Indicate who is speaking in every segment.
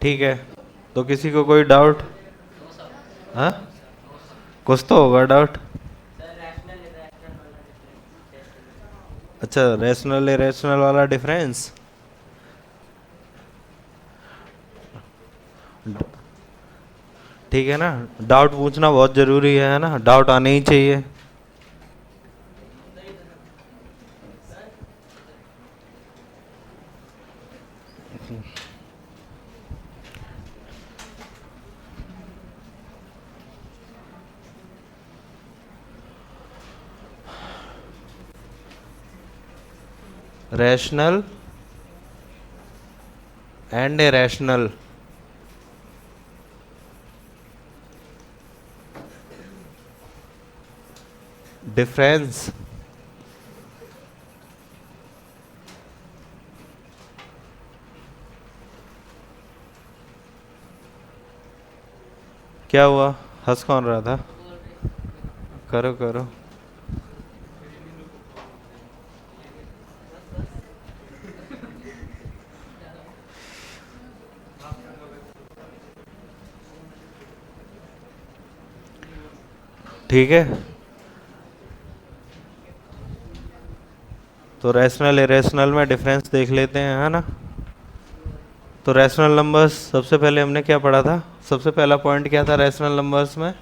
Speaker 1: ठीक है, तो किसी को कोई डाउट? हाँ, कुछ तो होगा डाउट। अच्छा, रैशनल इरेशनल वाला डिफरेंस। ठीक है ना, डाउट पूछना बहुत जरूरी है ना, डाउट आने ही चाहिए। Rational and irrational. डिफरेंस क्या हुआ? हंस कौन रहा था? करो करो। ठीक है, तो रैशनल इरेशनल में डिफरेंस देख लेते हैं, है ना। तो रैशनल नंबर्स सबसे पहले हमने क्या पढ़ा था? सबसे पहला पॉइंट क्या था रैशनल नंबर्स में?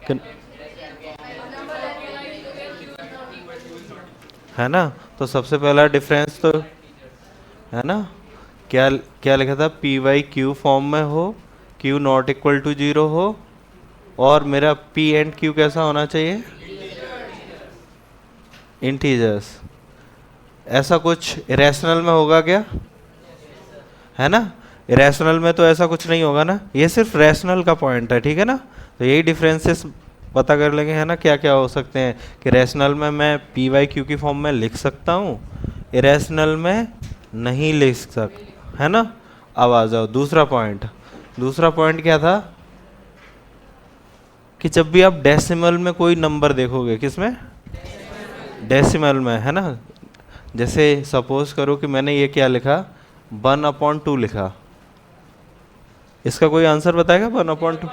Speaker 1: कि- है ना, तो सबसे पहला डिफरेंस तो, है ना, क्या क्या लिखा था? पी वाई क्यू फॉर्म में हो, q not equal to zero हो, और मेरा पी एंड क्यू कैसा होना चाहिए? इंटीजर्स। ऐसा कुछ इरेशनल में होगा क्या? है ना, इरेशनल में तो ऐसा कुछ नहीं होगा ना, ये सिर्फ रैशनल का पॉइंट है, ठीक है ना। तो यही डिफरेंसेस पता कर लेंगे, है ना, क्या क्या हो सकते हैं। कि रैशनल में मैं पी वाई क्यू की फॉर्म में लिख सकता हूँ, इरेशनल में नहीं लिख है ना। अब आ जाओ दूसरा पॉइंट। दूसरा पॉइंट क्या था? कि जब भी आप डेसिमल में कोई नंबर देखोगे, किसमें? डेसिमल में, है ना। जैसे सपोज करो कि मैंने ये क्या लिखा, 1/2 लिखा। इसका कोई आंसर बताएगा? 1/2,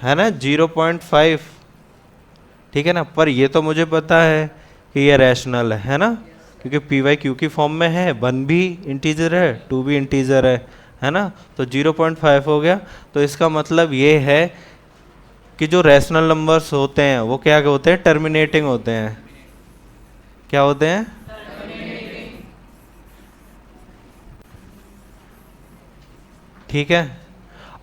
Speaker 1: है ना, 0.5। ठीक है ना, पर ये तो मुझे पता है कि ये रैशनल है ना, क्योंकि पी वाई क्यू की फॉर्म में है, 1 भी इंटीजर है, 2 भी इंटीजर है ना। तो 0.5 हो गया। तो इसका मतलब ये है कि जो रैशनल नंबर्स होते हैं वो क्या होते हैं? टर्मिनेटिंग होते हैं। क्या होते हैं? ठीक है।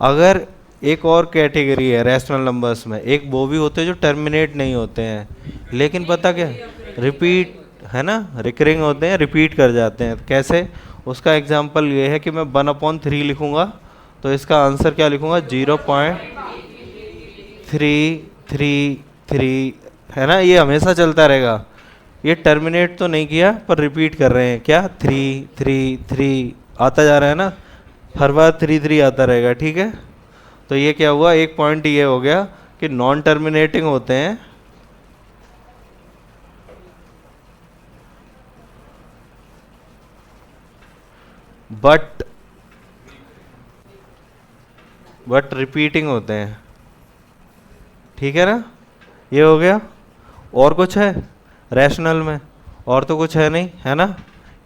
Speaker 1: अगर एक और कैटेगरी है रैशनल नंबर्स में, एक वो भी होते हैं जो टर्मिनेट नहीं होते हैं, लेकिन पता क्या, रिपीट, है ना, रिकरिंग होते हैं, रिपीट कर जाते हैं। कैसे? उसका एग्जांपल ये है कि मैं 1/3 लिखूंगा, तो इसका आंसर क्या लिखूंगा? 0.333। है ना, ये हमेशा चलता रहेगा। ये टर्मिनेट तो नहीं किया, पर रिपीट कर रहे हैं। क्या? 333 आता जा रहा है ना, हर बार 3 3 आता रहेगा, ठीक है। तो ये क्या हुआ? एक पॉइंट ये हो गया कि नॉन टर्मिनेटिंग होते हैं, बट रिपीटिंग होते हैं। ठीक है ना, ये हो गया। और कुछ है रैशनल में? और तो कुछ है नहीं, है ना,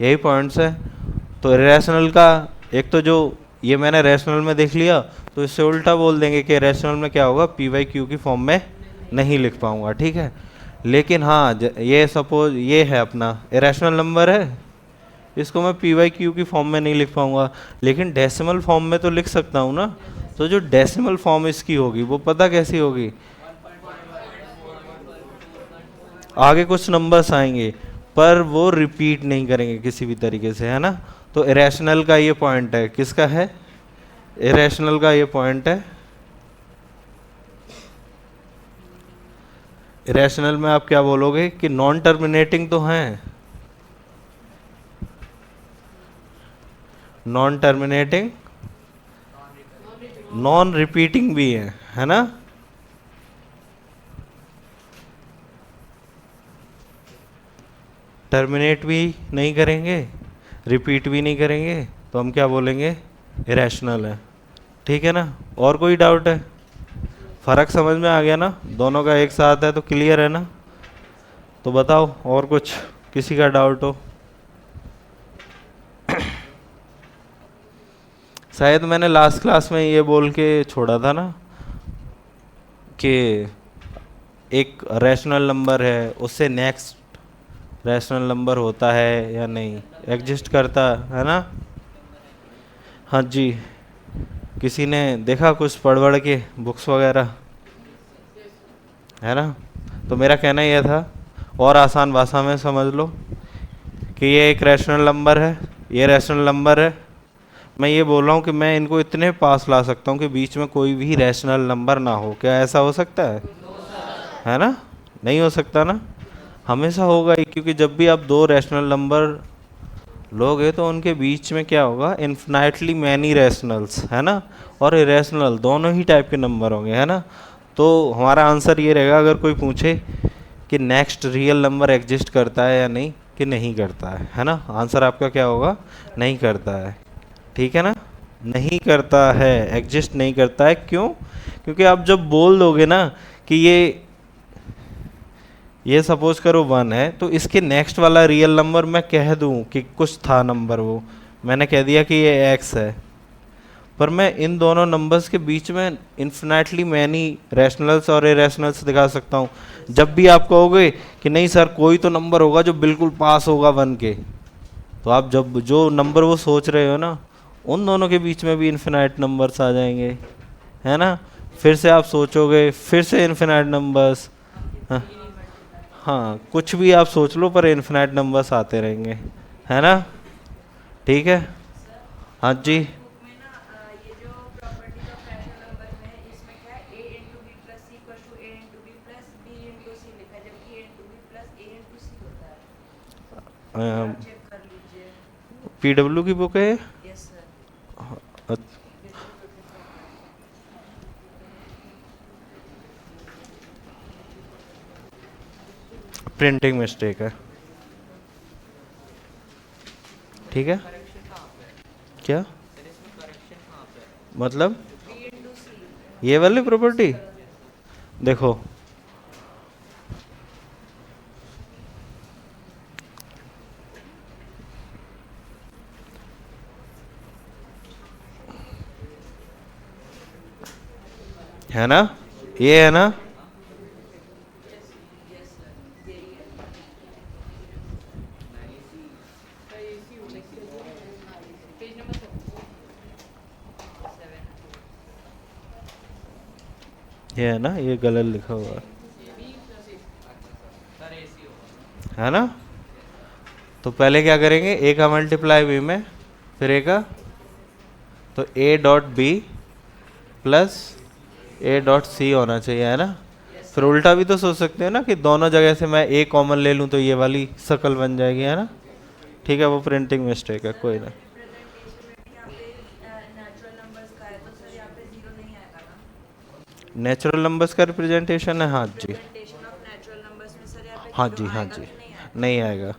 Speaker 1: यही पॉइंट्स है। तो रैशनल का एक तो जो ये मैंने रैशनल में देख लिया, तो इससे उल्टा बोल देंगे कि रैशनल में क्या होगा? पी वाई क्यू की फॉर्म में नहीं लिख पाऊंगा, ठीक है। लेकिन हाँ, ये सपोज ये है अपना इरेशनल नंबर है, इसको मैं पी वाई क्यू की फॉर्म में नहीं लिख पाऊंगा, लेकिन डेसिमल फॉर्म में तो लिख सकता हूँ ना। तो जो डेसिमल फॉर्म इसकी होगी वो पता कैसी होगी? आगे कुछ नंबर्स आएंगे, पर वो रिपीट नहीं करेंगे किसी भी तरीके से, है ना। तो इरेशनल का ये पॉइंट है, किसका है? इरेशनल का ये पॉइंट है। इरेशनल में आप क्या बोलोगे कि नॉन टर्मिनेटिंग तो हैं, नॉन टर्मिनेटिंग, नॉन रिपीटिंग भी है ना। टर्मिनेट भी नहीं करेंगे, रिपीट भी नहीं करेंगे, तो हम क्या बोलेंगे? इरेशनल है। ठीक है ना, और कोई डाउट है? फर्क समझ में आ गया ना, दोनों का एक साथ है तो क्लियर है ना? तो बताओ और कुछ किसी का डाउट हो। शायद मैंने लास्ट क्लास में ये बोल के छोड़ा था ना कि एक रैशनल नंबर है, उससे नेक्स्ट रैशनल नंबर होता है या नहीं, एग्जिस्ट करता है ना? हाँ जी, किसी ने देखा कुछ पढ़ वढ़ के बुक्स वगैरह, है ना? तो मेरा कहना यह था, और आसान भाषा में समझ लो कि ये एक रैशनल नंबर है, ये रैशनल नंबर है। मैं ये बोल रहा हूँ कि मैं इनको इतने पास ला सकता हूँ कि बीच में कोई भी रैशनल नंबर ना हो। क्या ऐसा हो सकता है ना? नहीं हो सकता ना, हमेशा होगा ही, क्योंकि जब भी आप दो रैशनल नंबर लोगे तो उनके बीच में क्या होगा, इन्फिनाइटली मैनी रैशनल्स, है ना? और इरेशनल दोनों ही टाइप के नंबर होंगे, है ना? तो हमारा आंसर ये रहेगा, अगर कोई पूछे कि नेक्स्ट रियल नंबर एग्जिस्ट करता है या नहीं, कि नहीं करता है ना? आंसर आपका क्या होगा? नहीं करता है। ठीक है ना, नहीं करता है, एग्जिस्ट नहीं करता है। क्यों? क्योंकि आप जब बोल दोगे ना कि ये सपोज करो 1 है, तो इसके नेक्स्ट वाला रियल नंबर मैं कह दूं कि कुछ था नंबर, वो मैंने कह दिया कि ये x है, पर मैं इन दोनों नंबर्स के बीच में इन्फिनाइटली मैनी रैशनल्स और इरेशनल्स दिखा सकता हूँ। जब भी आप कहोगे कि नहीं सर कोई तो नंबर होगा जो बिल्कुल पास होगा 1 के, तो आप जब जो नंबर वो सोच रहे हो ना, उन दोनों के बीच में भी इन्फिनाइट नंबर्स आ जाएंगे, है ना? फिर से आप सोचोगे, फिर से इन्फिनाइट नंबर्स। हाँ, हाँ कुछ भी आप सोच लो पर इन्फिनाइट नंबर्स आते रहेंगे, है ना? ठीक है, हाँ जी। पीडब्ल्यू की बुक है ये? प्रिंटिंग मिस्टेक है। ठीक है, क्या मतलब? ये वाली प्रॉपर्टी देखो, है ना, ये है ना? ये है ना, ये गलत लिखा हुआ है ना? तो पहले क्या करेंगे, ए का मल्टीप्लाई बी में, फिर ए का, तो a dot b plus a dot c होना चाहिए, है ना? फिर उल्टा भी तो सोच सकते हो ना कि दोनों जगह से मैं ए कॉमन ले लूँ तो ये वाली शक्ल बन जाएगी, है ना? ठीक है, वो प्रिंटिंग मिस्टेक है, कोई ना। नेचुरल नंबर्स का रिप्रेजेंटेशन है, हाँ जी, हाँ जी, हाँ जी, नहीं आएगा।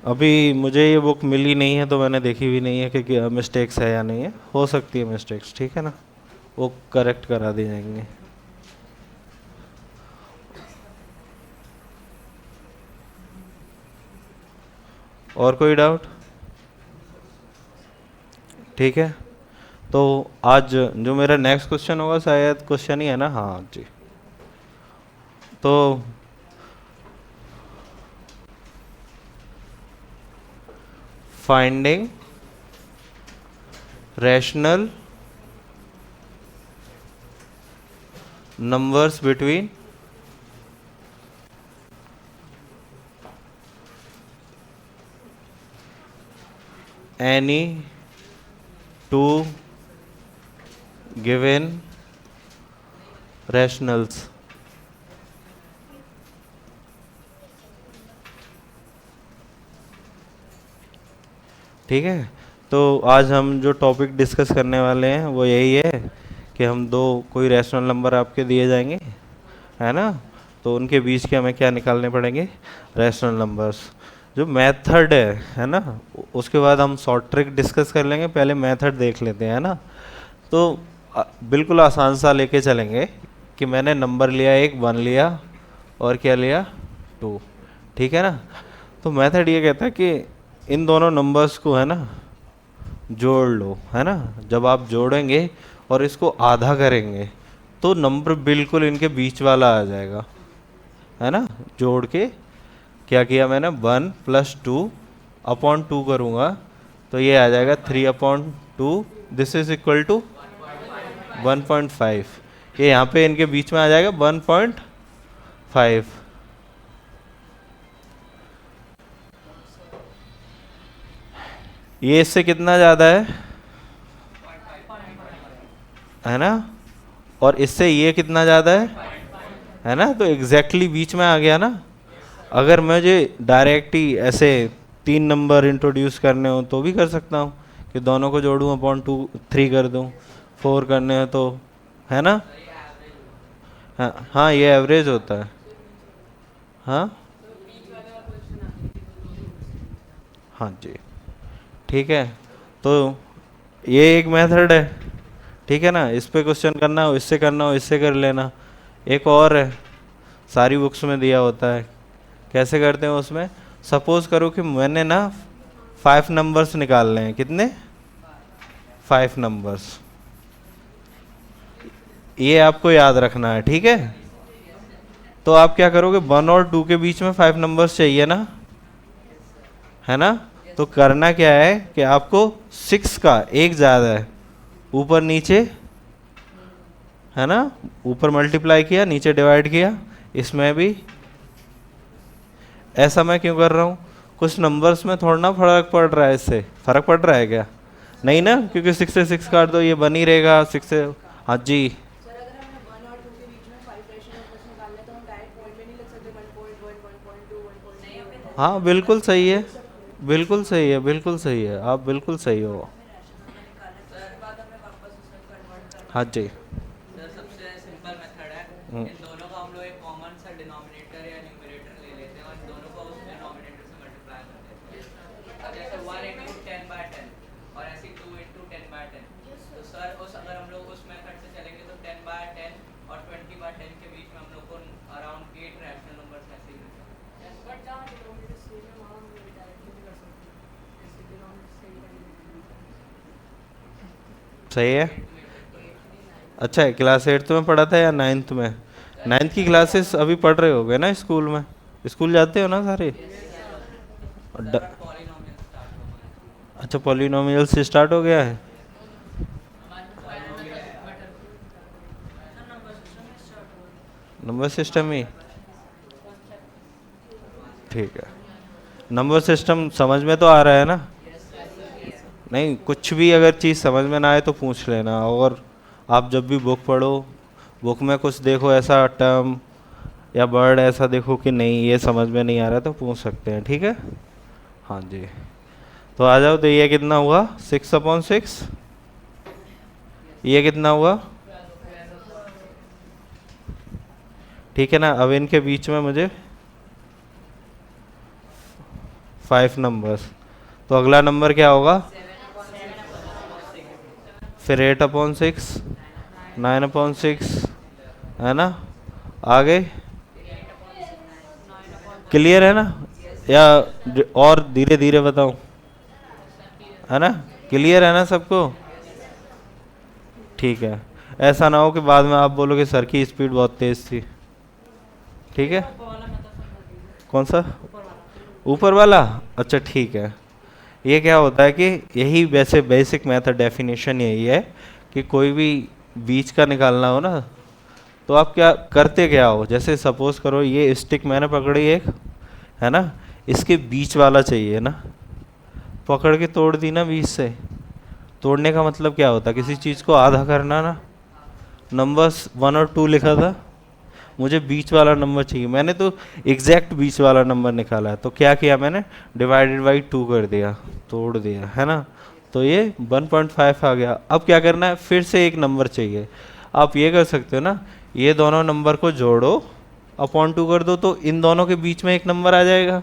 Speaker 1: अभी मुझे ये बुक मिली नहीं है तो मैंने देखी भी नहीं है कि मिस्टेक्स है या नहीं है, हो सकती है मिस्टेक्स, ठीक है ना, वो करेक्ट करा दी जाएंगे। और कोई डाउट? ठीक है, तो आज जो मेरा नेक्स्ट क्वेश्चन होगा, शायद क्वेश्चन ही है ना, हाँ जी। तो finding rational numbers between any two given rationals। ठीक है, तो आज हम जो टॉपिक डिस्कस करने वाले हैं वो यही है कि हम दो कोई रैशनल नंबर आपके दिए जाएंगे, है ना? तो उनके बीच के हमें क्या निकालने पड़ेंगे, रैशनल नंबर्स। जो मेथड है ना, उसके बाद हम शॉर्ट ट्रिक डिस्कस कर लेंगे, पहले मेथड देख लेते हैं, है ना। तो बिल्कुल आसान सा लेके चलेंगे कि मैंने नंबर लिया एक, 1 लिया और क्या लिया, 2, ठीक है ना। तो मेथड ये कहता है कि इन दोनों नंबर्स को है ना जोड़ लो, है ना। जब आप जोड़ेंगे और इसको आधा करेंगे तो नंबर बिल्कुल इनके बीच वाला आ जाएगा, है ना। जोड़ के क्या किया मैंने, 1 + 2 अपॉन 2 करूँगा तो ये आ जाएगा 3/2, दिस इज इक्वल टू 1.5। ये यहाँ पे इनके बीच में आ जाएगा 1.5। ये इससे कितना ज़्यादा है ना, और इससे ये कितना ज़्यादा है ना, तो एग्जैक्टली बीच में आ गया ना। अगर मुझे डायरेक्ट ही ऐसे 3 नंबर इंट्रोड्यूस करने हो तो भी कर सकता हूँ कि दोनों को जोड़ूँ अपॉन 2 3 कर दूँ, 4 करने हो तो, है ना। हाँ हाँ, ये एवरेज होता है। हाँ हाँ जी, ठीक है। तो ये एक मेथड है, ठीक है ना। इस पे क्वेश्चन करना हो, इससे करना हो, इससे कर लेना। एक और है, सारी बुक्स में दिया होता है, कैसे करते हैं उसमें। सपोज करो कि मैंने ना 5 नंबर्स निकालने हैं, कितने, 5 नंबर्स, ये आपको याद रखना है, ठीक है। तो आप क्या करोगे, 1 और 2 के बीच में 5 नंबर्स चाहिए ना, है ना। तो करना क्या है कि आपको 6 का एक ज़्यादा है, ऊपर नीचे, है ना, ऊपर मल्टीप्लाई किया, नीचे डिवाइड किया, इसमें भी ऐसा मैं क्यों कर रहा हूँ, कुछ नंबर्स में थोड़ा ना फर्क पड़ रहा है, इससे फर्क पड़ रहा है क्या, नहीं ना, क्योंकि 6 से 6 काट दो ये बन ही रहेगा 6 से। हाँ जी, हाँ बिल्कुल सही है, बिल्कुल सही है, बिल्कुल सही है, आप बिल्कुल सही हो। हाँ जी।
Speaker 2: सर सबसे सिंपल मेथड है,
Speaker 1: हम्म,
Speaker 2: इन दोनों का हम लोग एक कॉमन सा डिनोमिनेटर या न्यूमरेटर ले लेते हैं और इन दोनों को उस डिनोमिनेटर से मल्टीप्लाई कर देते हैं। अब जैसे 1 इंटू 10/10 और ऐसे 2 इंटू 10/10, तो सर उस अगर हम लोग उस मेथड से चलेंगे तो 10/10 और 20/10 के बीच में हम लोग को अराउंड 8 रैशनल नंबर्स ऐसे ही मिलते हैं।
Speaker 1: सही है। अच्छा, क्लास 8th में पढ़ा था या 9th में, 9th की क्लासेस अभी पढ़ रहे होगे ना स्कूल में, स्कूल जाते हो ना सारे। ड-
Speaker 2: सर पॉलिनोमियल स्टार्ट हो गए हैं।
Speaker 1: अच्छा, पॉलिनोमियल से स्टार्ट हो गया है। नंबर सिस्टम ही, ठीक है। नंबर सिस्टम समझ में तो आ रहा है ना, नहीं कुछ भी अगर चीज़ समझ में ना आए तो पूछ लेना। और आप जब भी बुक पढ़ो, बुक में कुछ देखो ऐसा टर्म या वर्ड ऐसा देखो कि नहीं ये समझ में नहीं आ रहा तो पूछ सकते हैं, ठीक है। हाँ जी, तो आ जाओ। तो ये कितना हुआ, 6/6, ये कितना हुआ, ठीक है ना। अब इनके बीच में मुझे 5 नंबर्स, तो अगला नंबर क्या होगा, फिर 8/6, 9/6, है ना। आगे क्लियर है ना, या और धीरे धीरे बताऊं, है ना, क्लियर है ना सबको, ठीक है। ऐसा ना हो कि बाद में आप बोलोगे सर की स्पीड बहुत तेज थी, ठीक है। कौन सा, ऊपर वाला, अच्छा ठीक है। ये क्या होता है कि यही वैसे बेसिक मेथड डेफिनेशन यही है कि कोई भी बीच का निकालना हो ना, तो आप क्या करते क्या हो, जैसे सपोज करो ये स्टिक मैंने पकड़ी एक, है ना, इसके बीच वाला चाहिए ना, पकड़ के तोड़ दी ना बीच से। तोड़ने का मतलब क्या होता है, किसी चीज़ को आधा करना ना। नंबर्स 1 और 2 लिखा था, मुझे बीच वाला नंबर चाहिए, मैंने तो एग्जैक्ट बीच वाला नंबर निकाला है, तो क्या किया मैंने, डिवाइडेड बाई 2 कर दिया, तोड़ दिया, है ना। तो ये 1.5 आ गया। अब क्या करना है, फिर से एक नंबर चाहिए। आप ये कर सकते हो ना, ये दोनों नंबर को जोड़ो, अपॉन 2 कर दो, तो इन दोनों के बीच में एक नंबर आ जाएगा,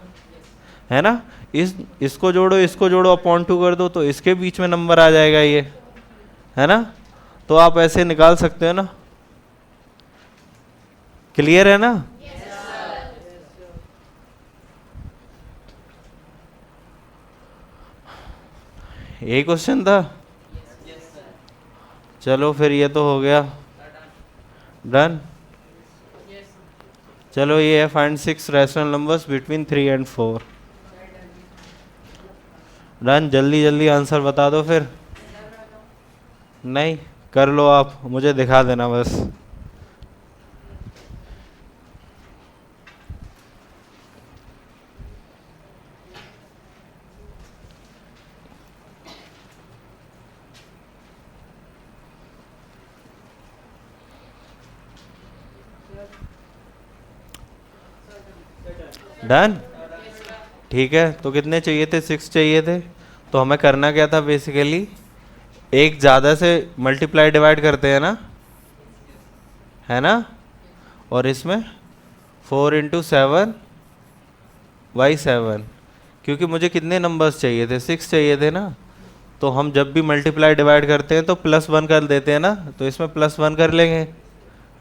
Speaker 1: है ना। इसको जोड़ो अपॉन 2 कर दो तो इसके बीच में नंबर आ जाएगा ये, है ना। तो आप ऐसे निकाल सकते हो ना। क्लियर है ना। यही क्वेश्चन था। चलो फिर ये तो हो गया डन। चलो ये है find 6 rational numbers between 3 and 4। Done. जल्दी जल्दी आंसर बता दो फिर। नहीं कर लो आप, मुझे दिखा देना बस। डन। ठीक है, तो कितने चाहिए थे? 6 चाहिए थे। तो हमें करना क्या था बेसिकली, एक ज़्यादा से मल्टीप्लाई डिवाइड करते हैं ना, है ना। और इसमें 4 × 7 / 7, क्योंकि मुझे कितने नंबर्स चाहिए थे? 6 चाहिए थे ना। तो हम जब भी मल्टीप्लाई डिवाइड करते हैं तो +1 कर देते हैं ना, तो इसमें +1 कर लेंगे,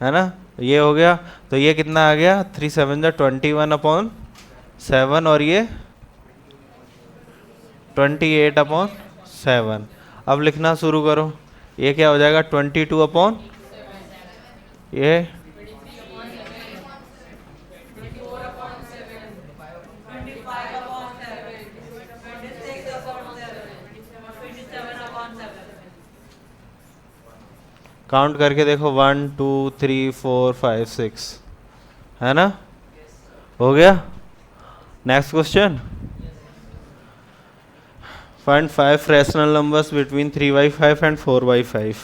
Speaker 1: है ना। ये हो गया। तो ये कितना आ गया? 3 × 7 = 21/7, और ये 28/7। अब लिखना शुरू करो। ये क्या हो जाएगा? 22 ये
Speaker 2: 27/7।
Speaker 1: काउंट करके देखो, 1 2 3 4 5 6, है ना। हो गया। Next question, find 5 rational numbers between 3/5 and 4/5।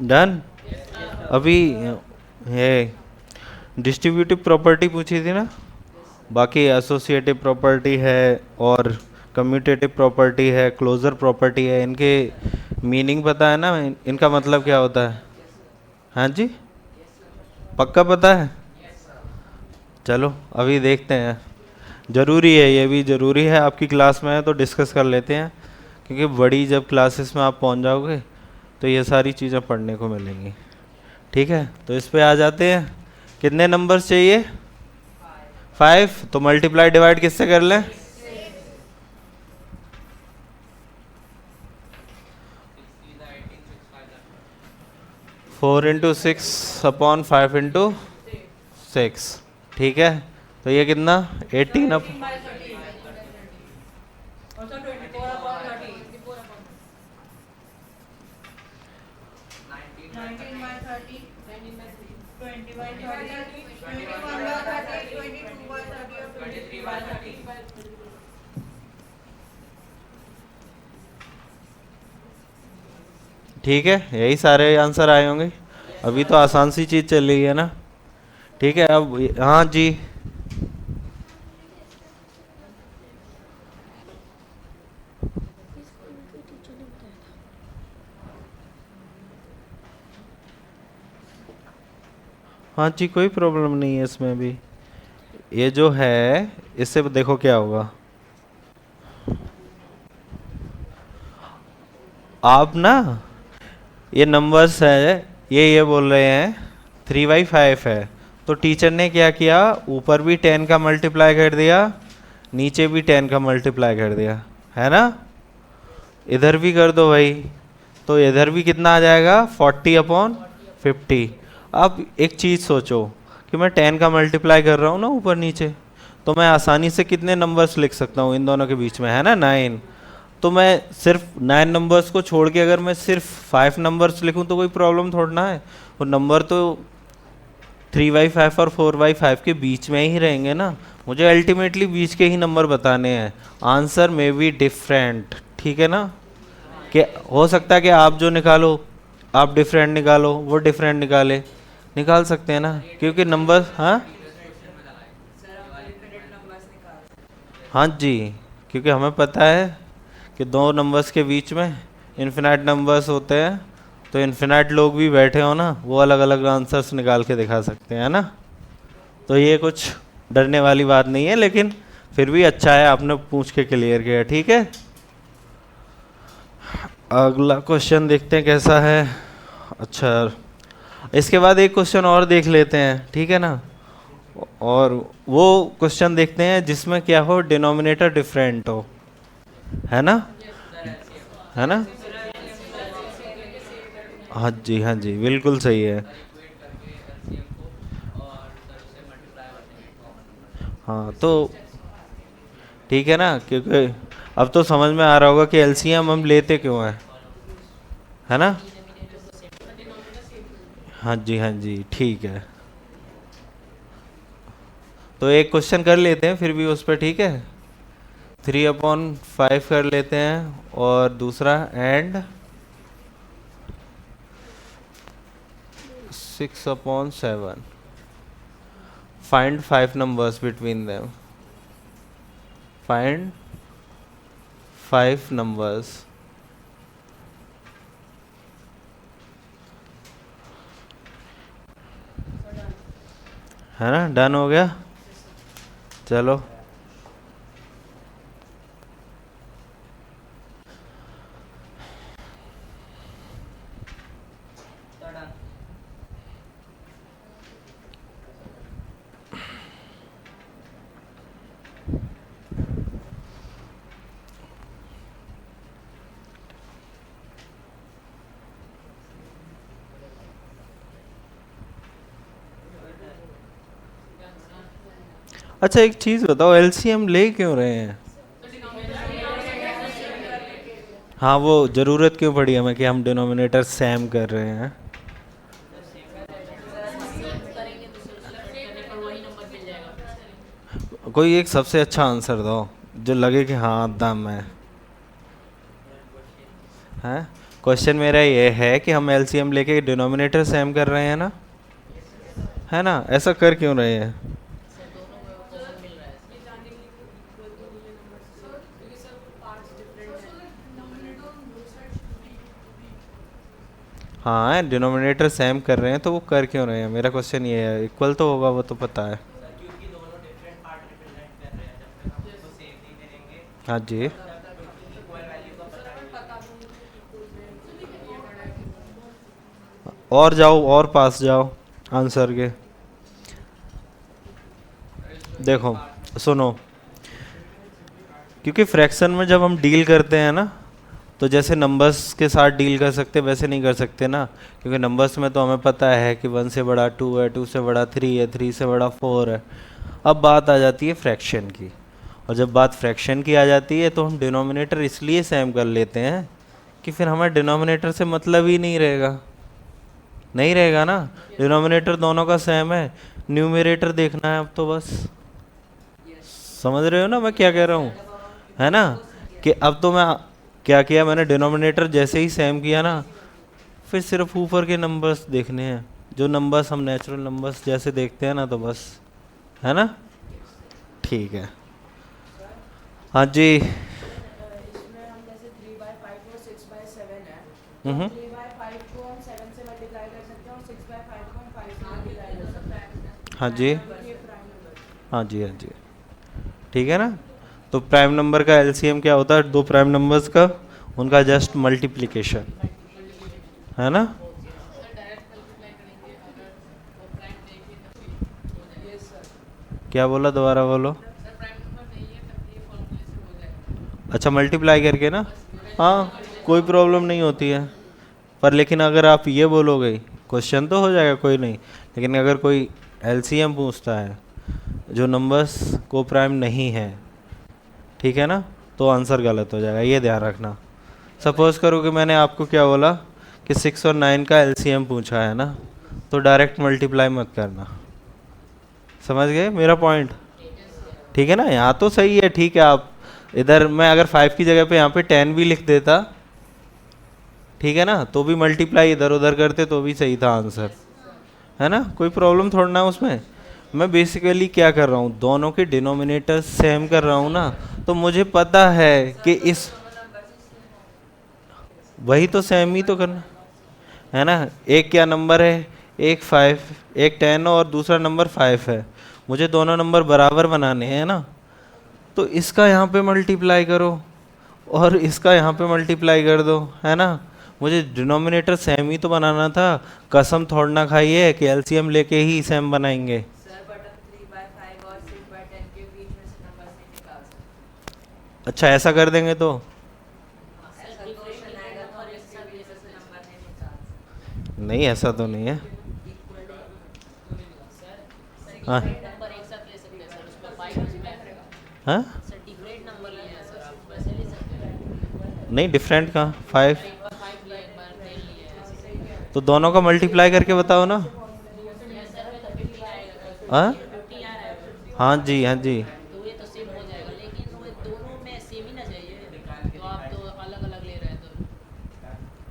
Speaker 1: Done. अभी ये डिस्ट्रीब्यूटिव प्रॉपर्टी पूछी थी ना, बाकी एसोसिएटिव प्रॉपर्टी है और कम्यूटेटिव प्रॉपर्टी है, क्लोजर प्रॉपर्टी है। इनके मीनिंग पता है ना, इनका मतलब क्या होता है? हाँ जी, पक्का पता है? चलो अभी देखते हैं। ज़रूरी है, ये भी ज़रूरी है। आपकी क्लास में है तो डिस्कस कर लेते हैं, क्योंकि बड़ी जब क्लासेस में आप पहुंच जाओगे तो ये सारी चीज़ें पढ़ने को मिलेंगी। ठीक है, तो इस पे आ जाते हैं। कितने नंबर्स चाहिए? 5। तो मल्टीप्लाई डिवाइड किससे कर लें? 4 × 6/5 × 6। ठीक है, तो ये कितना? 18 अब। ठीक है, यही सारे आंसर आए होंगे। अभी तो आसान सी चीज़ चल रही है ना। ठीक है, अब हाँ जी, हाँ जी, कोई प्रॉब्लम नहीं है इसमें भी। ये जो है इससे देखो क्या होगा। आप ना ये नंबर्स है, ये बोल रहे हैं 3/5 है, तो टीचर ने क्या किया, ऊपर भी 10 का मल्टीप्लाई कर दिया, नीचे भी 10 का मल्टीप्लाई कर दिया, है ना। इधर भी कर दो भाई, तो इधर भी कितना आ जाएगा? 40/50। अब एक चीज़ सोचो कि मैं 10 का मल्टीप्लाई कर रहा हूँ ना ऊपर नीचे, तो मैं आसानी से कितने नंबर्स लिख सकता हूँ इन दोनों के बीच में, है ना, 9। तो मैं सिर्फ 9 नंबर्स को छोड़ के अगर मैं सिर्फ 5 नंबर्स लिखूं तो कोई प्रॉब्लम थोड़ा ना है। वो नंबर तो 3/5 और 4/5 के बीच में ही रहेंगे ना। मुझे अल्टीमेटली बीच के ही नंबर बताने हैं। आंसर मे बी डिफरेंट, ठीक है ना। कि हो सकता है कि आप जो निकालो आप डिफरेंट निकालो, वो डिफरेंट निकाले, निकाल सकते हैं ना, क्योंकि नंबर, हाँ हाँ जी, क्योंकि हमें पता है कि दो नंबर्स के बीच में इन्फिनाइट नंबर्स होते हैं, तो इन्फिनाइट लोग भी बैठे हो ना, वो अलग अलग आंसर्स निकाल के दिखा सकते हैं ना। तो ये कुछ डरने वाली बात नहीं है, लेकिन फिर भी अच्छा है आपने पूछ के क्लियर किया। ठीक है, अगला क्वेश्चन देखते हैं कैसा है। अच्छा, इसके बाद एक क्वेश्चन और देख लेते हैं, ठीक है ना। और वो क्वेश्चन देखते हैं जिसमें क्या हो, डिनोमिनेटर डिफरेंट हो, है ना, है ना। हाँ जी, हाँ जी, बिल्कुल सही है।
Speaker 2: इक्वेट करके एलसीएम को और सर उसे मल्टीप्लाई करते हैं कॉमन नंबर।
Speaker 1: हाँ तो ठीक है ना, क्योंकि अब तो समझ में आ रहा होगा कि एलसीएम हम लेते क्यों हैं, है ना। हाँ जी, हाँ जी, ठीक है। तो एक क्वेश्चन कर लेते हैं फिर भी उस पर, ठीक है। 3/5 कर लेते हैं, और दूसरा and 6/7। Find 5 numbers between them. Find 5 numbers. है ना, डन हो गया। चलो, अच्छा एक चीज़ बताओ, एलसीएम ले क्यों रहे हैं। हाँ, वो ज़रूरत क्यों पड़ी हमें कि हम डिनोमिनेटर सेम कर रहे हैं। कोई एक सबसे अच्छा आंसर दो जो लगे कि हाँ दम है। क्वेश्चन मेरा ये है कि हम एलसीएम लेके डिनोमिनेटर सेम कर रहे हैं ना, है ना। ऐसा कर क्यों रहे हैं। हाँ, डिनोमिनेटर सेम कर रहे हैं तो वो कर क्यों रहे हैं, मेरा क्वेश्चन ये है। इक्वल तो होगा, वो तो पता है।
Speaker 2: सर क्योंकि दोनों डिफरेंट पार्ट रिप्रेजेंट कर रहे हैं, जब तक हम उसको सेम नहीं करेंगे
Speaker 1: हाँ जी,
Speaker 2: तब तक इक्वल वैल्यू का पता नहीं लगेगा।
Speaker 1: और जाओ और पास जाओ आंसर के। देखो सुनो, क्योंकि फ्रैक्शन में जब हम डील करते हैं ना, तो जैसे नंबर्स के साथ डील कर सकते वैसे नहीं कर सकते ना, क्योंकि नंबर्स में तो हमें पता है कि 1 से बड़ा 2 है, 2 से बड़ा 3 है, 3 से बड़ा 4 है। अब बात आ जाती है फ्रैक्शन की, और जब बात फ्रैक्शन की आ जाती है तो हम डिनोमिनेटर इसलिए सेम कर लेते हैं कि फिर हमें डिनोमिनेटर से मतलब ही नहीं रहेगा, नहीं रहेगा ना। डिनोमिनेटर दोनों का सेम है, न्यूमरेटर देखना है अब तो बस। समझ रहे हो ना मैं क्या कह रहा हूँ, है ना। कि अब तो मैं क्या किया, मैंने डिनोमिनेटर जैसे ही सेम किया ना, फिर सिर्फ ऊपर के नंबर्स देखने हैं, जो नंबर्स हम नेचुरल नंबर्स जैसे देखते हैं ना, तो बस, है ना। ठीक है, हाँ जी।
Speaker 3: इसमें हम जैसे 3/5 और 6/7 है, तो
Speaker 1: हम्म
Speaker 3: 3/5 को हम 7 से मल्टीप्लाई कर सकते हैं और 6/5 को हम 5 से मल्टीप्लाई कर सकते हैं।
Speaker 1: हाँ जी,
Speaker 3: क्योंकि ये प्राइम नंबर है।
Speaker 1: हाँ जी, हाँ जी, ठीक है ना। तो प्राइम नंबर का एलसीएम क्या होता है, दो प्राइम नंबर्स का, उनका जस्ट मल्टीप्लिकेशन, है ना। क्या बोला, दोबारा बोलो। अच्छा, मल्टीप्लाई करके ना, हाँ कोई प्रॉब्लम नहीं होती है। पर लेकिन अगर आप ये बोलोगे, क्वेश्चन तो हो जाएगा कोई नहीं, लेकिन अगर कोई एलसीएम पूछता है जो नंबर्स को प्राइम नहीं है, ठीक है ना, तो आंसर गलत हो जाएगा, ये ध्यान रखना। सपोज करो कि मैंने आपको क्या बोला कि 6 और 9 का एलसीएम पूछा है ना, तो डायरेक्ट मल्टीप्लाई मत करना। समझ गए मेरा पॉइंट, ठीक है ना। यहाँ तो सही है, ठीक है। आप इधर मैं अगर 5 की जगह पे यहाँ पे 10 भी लिख देता, ठीक है ना, तो भी मल्टीप्लाई इधर उधर करते तो भी सही था आंसर, है ना, कोई प्रॉब्लम थोड़ा ना है उसमें। मैं बेसिकली क्या कर रहा हूँ, दोनों के डिनोमिनेटर सेम कर रहा हूँ ना, तो मुझे पता है कि इस वही तो सेम ही तो करना है ना। एक क्या नंबर है, एक 5, एक 10 और दूसरा नंबर 5 है, मुझे दोनों नंबर बराबर बनाने हैं ना। तो इसका यहाँ पे मल्टीप्लाई करो और इसका यहाँ पे मल्टीप्लाई कर दो, है ना। मुझे डिनोमिनेटर सेम ही तो बनाना था, कसम थोड़ा ना खाई है कि एलसीएम लेके ही सेम बनाएंगे।
Speaker 3: सर बट हम 3/5 और 6/10 के बीच में से नंबर नहीं निकाल सकते।
Speaker 1: अच्छा ऐसा कर देंगे तो
Speaker 3: ऐसा क्वेश्चन आएगा तो हम इसके बीच में से नंबर नहीं निकाल सकते।
Speaker 1: नहीं, ऐसा तो नहीं है। हाँ
Speaker 4: नंबर एक साथ ले सकते हैं सर, उसमें 5 उसमें
Speaker 1: हाँ,
Speaker 4: सर डिफरेंट नंबर लिए हैं सर, आप वैसे ले सकते हैं।
Speaker 1: नहीं डिफरेंट का 5,
Speaker 4: एक बार 5 लिए, एक बार 10 लिए ऐसे।
Speaker 1: तो दोनों का मल्टीप्लाई करके बताओ ना।
Speaker 4: ये सर में तो 50 आएगा,
Speaker 1: हाँ
Speaker 4: 50 आ रहा है,
Speaker 1: हाँ जी, हाँ जी।
Speaker 4: तो ये तो सेम हो जाएगा, लेकिन वो दोनों में सेम ही ना चाहिए, तो आप तो अलग अलग ले रहे हैं। तो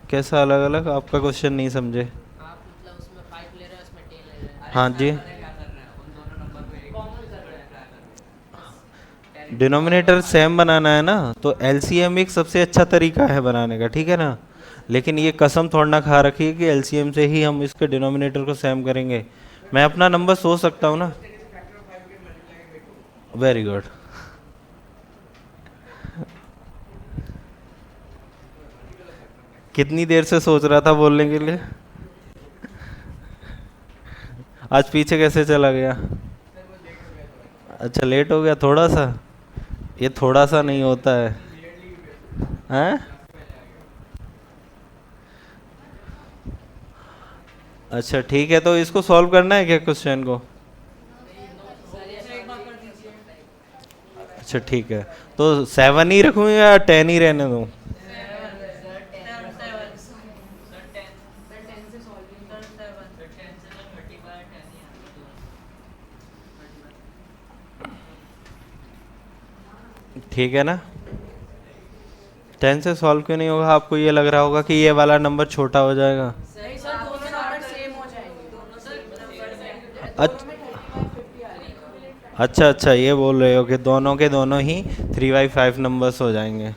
Speaker 1: कैसा अलग अलग, आपका क्वेश्चन नहीं समझे।
Speaker 4: आप मतलब उसमें 5 ले रहे हैं, उसमें 10 ले रहे हैं।
Speaker 1: हाँ जी,
Speaker 2: पता है क्या कर रहे हैं, उन दोनों नंबर को एक
Speaker 4: कॉमन कर
Speaker 2: मल्टीप्लाई
Speaker 4: रहे हैं।
Speaker 2: कर रहे हैं।
Speaker 1: डिनोमिनेटर सेम बनाना है ना, तो एलसीएम एक सबसे अच्छा तरीका है बनाने का, ठीक है ना। लेकिन ये कसम थोड़ा ना खा रखी है कि एलसीएम से ही हम इसके डिनोमिनेटर को सेम करेंगे। मैं अपना नंबर सोच सकता हूँ ना। Very good. कितनी देर से सोच रहा था बोलने के लिए, आज पीछे कैसे चला गया। अच्छा लेट हो गया थोड़ा सा, ये थोड़ा सा नहीं होता है, हैं? अच्छा ठीक है, तो इसको सॉल्व करना है क्या क्वेश्चन को। अच्छा ठीक है, तो 7 ही रखूँ या 10 ही रहने दूँ। ठीक है ना, 10 से सॉल्व क्यों नहीं होगा, आपको ये लग रहा होगा कि ये वाला नंबर छोटा हो जाएगा।
Speaker 3: नहीं सर दोनों नंबर सेम हो जाएंगे। दोनों नंबर सेम।
Speaker 1: अच्छा अच्छा अच्छा, ये बोल रहे हो कि दोनों के दोनों ही 3/5 नंबर्स हो जाएंगे।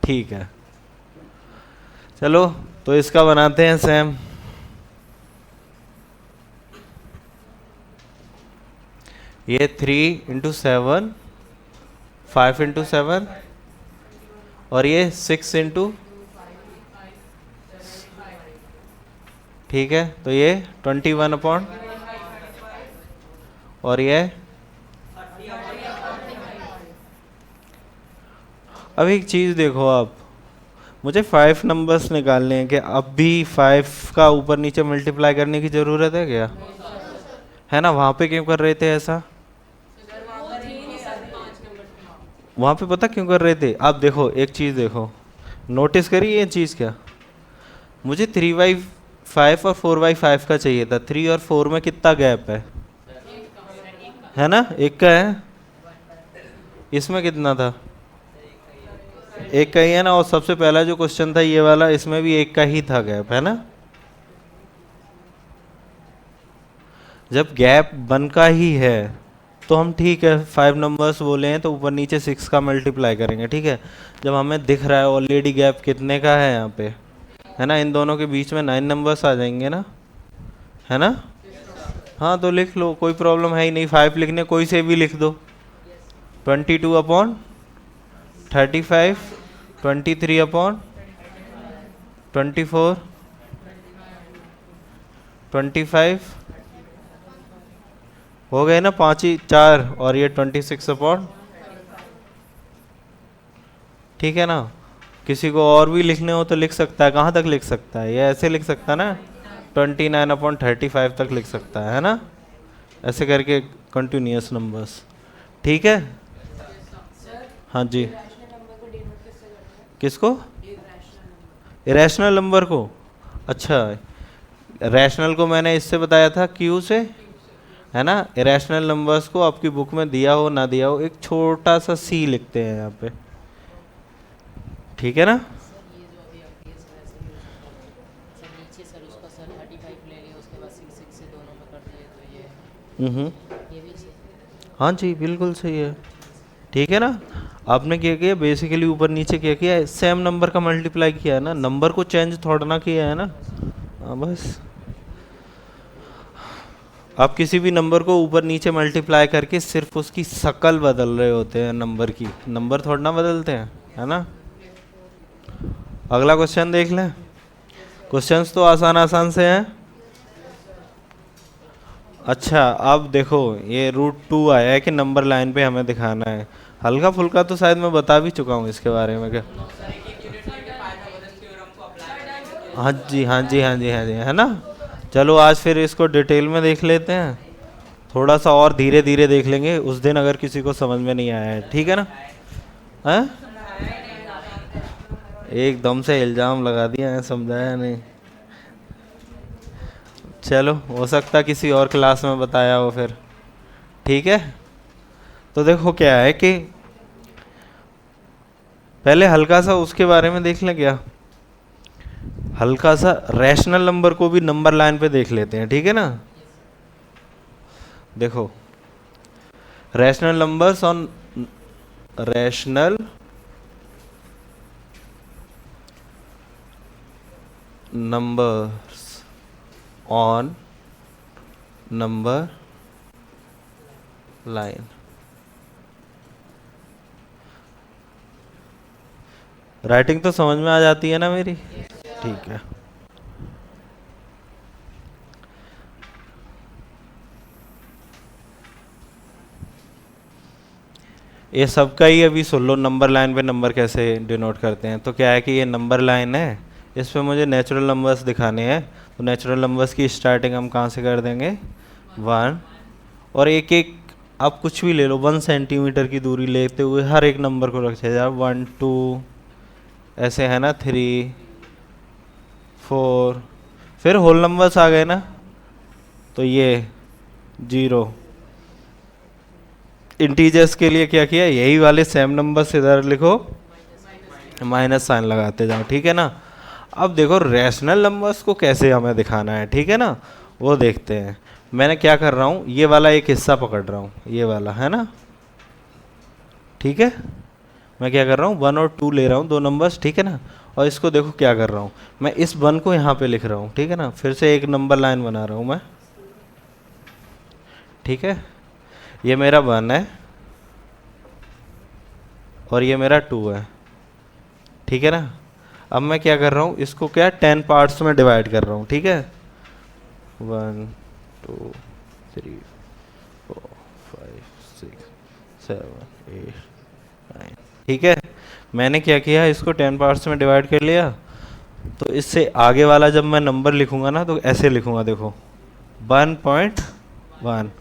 Speaker 1: ठीक है, चलो तो इसका बनाते हैं सेम। ये 3 × 7, 5 × 7 और ये 6 ठीक है, तो ये 21 और ये अब एक चीज़ देखो आप, मुझे 5 नंबर्स निकालने हैं कि अब भी 5 का ऊपर नीचे मल्टीप्लाई करने की ज़रूरत है क्या, है ना। वहाँ पे क्यों कर रहे थे ऐसा, वहाँ पे पता क्यों कर रहे थे। आप देखो एक चीज़ देखो, नोटिस करिए ये चीज़ क्या, मुझे 3/5 और 4/5 का चाहिए था। 3 और 4 में कितना गैप है ना, एक का है। इसमें कितना था, एक का ही है ना। और सबसे पहला जो क्वेश्चन था ये वाला, इसमें भी एक का ही था गैप, है ना। जब गैप बन का ही है तो हम ठीक है 5 नंबर्स बोले हैं तो ऊपर नीचे 6 का मल्टीप्लाई करेंगे, ठीक है। जब हमें दिख रहा है ऑलरेडी गैप कितने का है यहाँ पे, है ना, इन दोनों के बीच में 9 नंबर्स आ जाएंगे ना, है ना। हाँ तो लिख लो, कोई प्रॉब्लम है ही नहीं, 5 लिखने कोई से भी लिख दो। 22/35, 23/24, 25 हो गए ना, 5 ही 4 और ये 26/, ठीक है ना। किसी को और भी लिखने हो तो लिख सकता है, कहाँ तक लिख सकता है, ये ऐसे लिख सकता है ना, 29/35 तक लिख सकता है ना, ऐसे करके कंटिन्यूअस नंबर्स, ठीक है। हाँ जी,
Speaker 3: रैशनल नंबर को डिनोट किससे करते हैं?
Speaker 1: किसको,
Speaker 3: इरेशनल नंबर।
Speaker 1: इरेशनल नंबर को। अच्छा, रैशनल को मैंने इससे बताया था क्यू से, है ना। इरेशनल नंबर्स को आपकी बुक में दिया हो ना दिया हो, एक छोटा सा सी लिखते हैं यहाँ पे, ठीक है ना।
Speaker 4: सर ये जो अभी आप दिए सर ऐसे ही हो सकता है सर, नीचे सर उसका सर 35 ले लिया, उसके बाद 6 से ये भी सही।
Speaker 1: हाँ जी बिल्कुल सही है। ठीक है ना, आपने क्या किया बेसिकली ऊपर नीचे क्या किया है, सेम नंबर का मल्टीप्लाई किया है ना, नंबर को चेंज थोड़ा ना किया है ना। हाँ बस, आप किसी भी नंबर को ऊपर नीचे मल्टीप्लाई करके सिर्फ उसकी शक्ल बदल रहे होते हैं नंबर की, नंबर थोड़ा ना बदलते हैं, है ना। अगला क्वेश्चन देख लें। क्वेश्चंस तो आसान आसान से हैं। अच्छा अब देखो ये √2 आया है कि नंबर लाइन पे हमें दिखाना है, हल्का फुल्का तो शायद मैं बता भी चुका हूँ इसके बारे में क्या। हाँ जी हाँ जी हाँ जी हाँ जी, है ना। चलो आज फिर इसको डिटेल में देख लेते हैं, थोड़ा सा और धीरे धीरे देख लेंगे उस दिन अगर किसी को समझ में नहीं आया है, ठीक है ना। हैं एकदम से इल्ज़ाम लगा दिया है, समझाया नहीं। चलो हो सकता किसी और क्लास में बताया हो फिर, ठीक है। तो देखो क्या है कि पहले हल्का सा उसके बारे में देख लें क्या, हल्का सा रैशनल नंबर को भी नंबर लाइन पे देख लेते हैं, ठीक है ना। देखो rational numbers on rational numbers on number line. Writing तो समझ में आ जाती है ना मेरी, ठीक है। ये सबका ही अभी सुन लो, नंबर लाइन पे नंबर कैसे डिनोट करते हैं। तो क्या है कि ये नंबर लाइन है, इस पे मुझे नेचुरल नंबर्स दिखाने हैं, तो नेचुरल नंबर्स की स्टार्टिंग हम कहाँ से कर देंगे 1, और एक एक आप कुछ भी ले लो 1 सेंटीमीटर की दूरी लेते हुए हर एक नंबर को रखे जाए, 1 2 ऐसे है ना, 3 4, फिर होल नंबर्स आ गए ना, तो ये 0। इंटीजर्स के लिए क्या किया, यही वाले सेम नंबर्स इधर लिखो, माइनस साइन लगाते जाओ, ठीक है ना। अब देखो रैशनल नंबर्स को कैसे हमें दिखाना है, ठीक है ना, वो देखते हैं। मैंने क्या कर रहा हूँ, ये वाला एक हिस्सा पकड़ रहा हूँ, ये वाला है ना, ठीक है। मैं क्या कर रहा हूँ 1 और 2 ले रहा हूँ, दो नंबर्स, ठीक है ना। और इसको देखो क्या कर रहा हूँ, मैं इस 1 को यहाँ पे लिख रहा हूँ, ठीक है ना, फिर से एक नंबर लाइन बना रहा हूँ मैं, ठीक है। ये मेरा 1 है और ये मेरा 2 है, ठीक है ना। अब मैं क्या कर रहा हूँ, इसको क्या 10 पार्ट्स में डिवाइड कर रहा हूँ, ठीक है। 1 2 3 4 5 6 7 8 9, ठीक है। मैंने क्या किया, इसको 10 पार्ट्स में डिवाइड कर लिया। तो इससे आगे वाला जब मैं नंबर लिखूंगा ना, तो ऐसे लिखूंगा, देखो 1.1,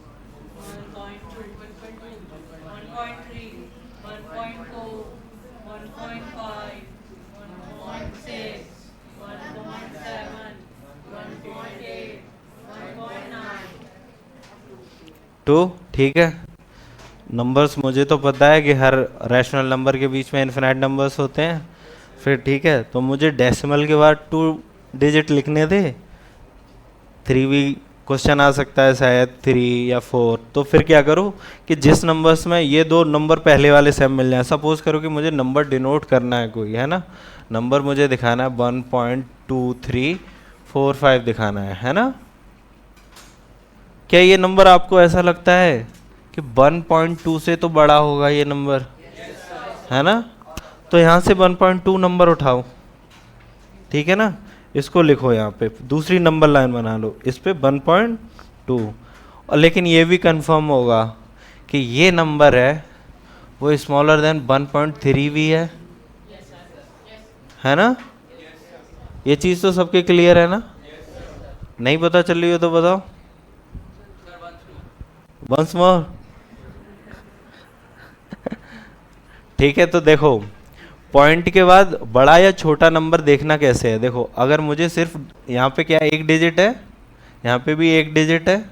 Speaker 1: 2, ठीक है। नंबर्स मुझे तो पता है कि हर रैशनल नंबर के बीच में इन्फिनाइट नंबर्स होते हैं, फिर ठीक है। तो मुझे डेसिमल के बाद 2 डिजिट लिखने थे, 3 भी क्वेश्चन आ सकता है शायद, 3 या 4। तो फिर क्या करूँ कि जिस नंबर्स में ये दो नंबर पहले वाले सेम मिल जाए, सपोज करो कि मुझे नंबर डिनोट करना है कोई, है ना, नंबर मुझे दिखाना है 1.2345 दिखाना है ना। क्या ये नंबर आपको ऐसा लगता है कि 1.2 से तो बड़ा होगा ये नंबर, है ना। तो यहाँ से 1.2 नंबर उठाओ, ठीक है ना, इसको लिखो यहाँ पे, दूसरी नंबर लाइन बना लो, इस पे 1.2। और लेकिन ये भी कंफर्म होगा कि ये नंबर है वो स्मॉलर देन 1.3 भी है ना। ये चीज़ तो सबके क्लियर है ना, नहीं पता चल रही हो तो बताओ वंस मोर। ठीक है, तो देखो पॉइंट के बाद बड़ा या छोटा नंबर देखना कैसे है। देखो अगर मुझे सिर्फ यहाँ पे क्या एक डिजिट है, यहाँ पे भी एक डिजिट है,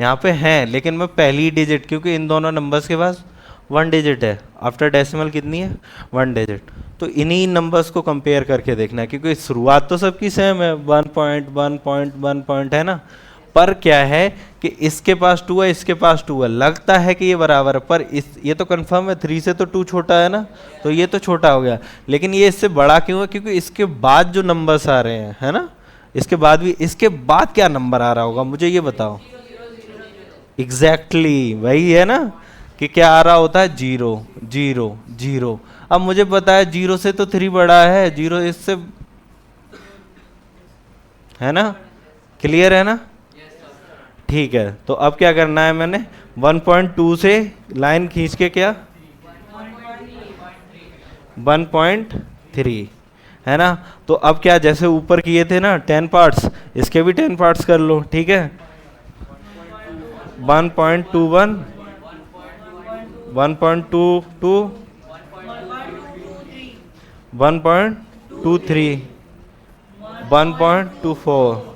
Speaker 1: यहाँ पे है, लेकिन मैं पहली डिजिट, क्योंकि इन दोनों नंबर्स के पास 1 डिजिट है, आफ्टर डेसिमल कितनी है 1 डिजिट। तो इन्हीं नंबर्स को कंपेयर करके देखना है, क्योंकि शुरुआत तो सबकी सेम है, 1.1 है ना। पर क्या है कि इसके पास 2 है, इसके पास 2 है, लगता है कि ये बराबर है, पर ये तो कंफर्म है 3 से तो 2 छोटा है ना, तो ये तो छोटा हो गया। लेकिन ये इससे बड़ा क्यों है? क्योंकि इसके बाद जो नंबर्स आ रहे हैं, है ना, इसके बाद भी, इसके बाद क्या नंबर आ रहा होगा मुझे ये बताओ। एग्जैक्टली वही है ना, कि क्या आ रहा होता है? 0 0 0। अब मुझे पता है 0 से तो 3 बड़ा है, 0 इससे, है ना, क्लियर है ना? ठीक है, तो अब क्या करना है, मैंने 1.2 से लाइन खींच के क्या 1.3, है ना। तो अब क्या, जैसे ऊपर किए थे ना 10 पार्ट्स, इसके भी 10 पार्ट्स कर लो, ठीक है। 1.21, 1.22, 1.23, 1.24,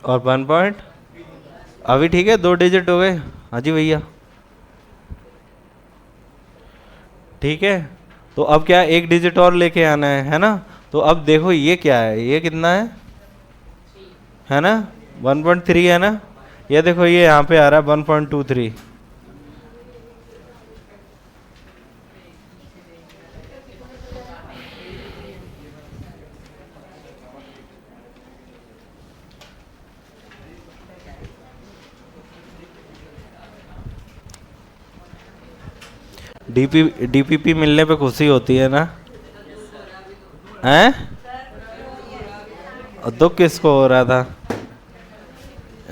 Speaker 1: और 1 पॉइंट, अभी ठीक है, 2 डिजिट हो गए। हाँ जी भैया, ठीक है। तो अब क्या, 1 डिजिट और लेके आना है ना। तो अब देखो ये क्या है, ये कितना है ना, 1.3 है ना। ये देखो ये यहाँ पे आ रहा है 1.23। डीपीपी मिलने पे खुशी होती है ना, हैं? और दुख किसको हो रहा था?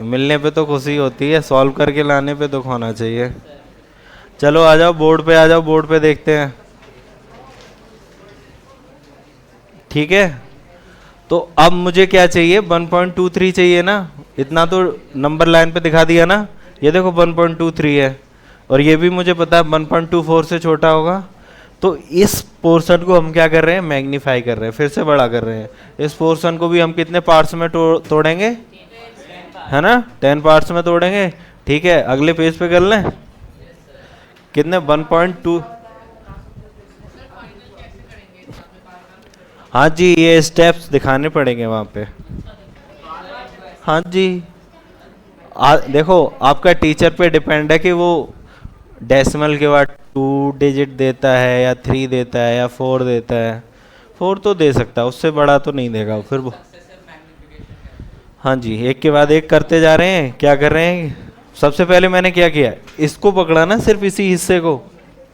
Speaker 1: मिलने पे तो खुशी होती है, सॉल्व करके लाने पे दुख होना चाहिए। चलो आ जाओ बोर्ड पे, आ जाओ बोर्ड पे देखते हैं, ठीक है। तो अब मुझे क्या चाहिए, 1.23 चाहिए ना, इतना तो नंबर लाइन पे दिखा दिया ना। ये देखो 1.23 है, और ये भी मुझे पता है 1.24 से छोटा होगा। तो इस पोर्शन को हम क्या कर रहे हैं, मैग्नीफाई कर रहे हैं, फिर से बड़ा कर रहे हैं। इस पोर्शन को भी हम कितने पार्ट्स में तोड़ेंगे, है ना, 10 पार्ट्स में तोड़ेंगे, ठीक है। अगले पेज पे कर लें, कितने, 1.2। हाँ जी, ये स्टेप्स दिखाने पड़ेंगे वहाँ पे। हाँ जी, देखो आपका टीचर पे डिपेंड है कि वो डेसिमल के बाद 2 डिजिट देता है या 3 देता है या 4 देता है। 4 तो दे सकता है, उससे बड़ा तो नहीं देगा फिर वो। हाँ जी, एक के बाद एक करते जा रहे हैं। क्या कर रहे हैं, सबसे पहले मैंने क्या किया, इसको पकड़ा ना, सिर्फ इसी हिस्से को,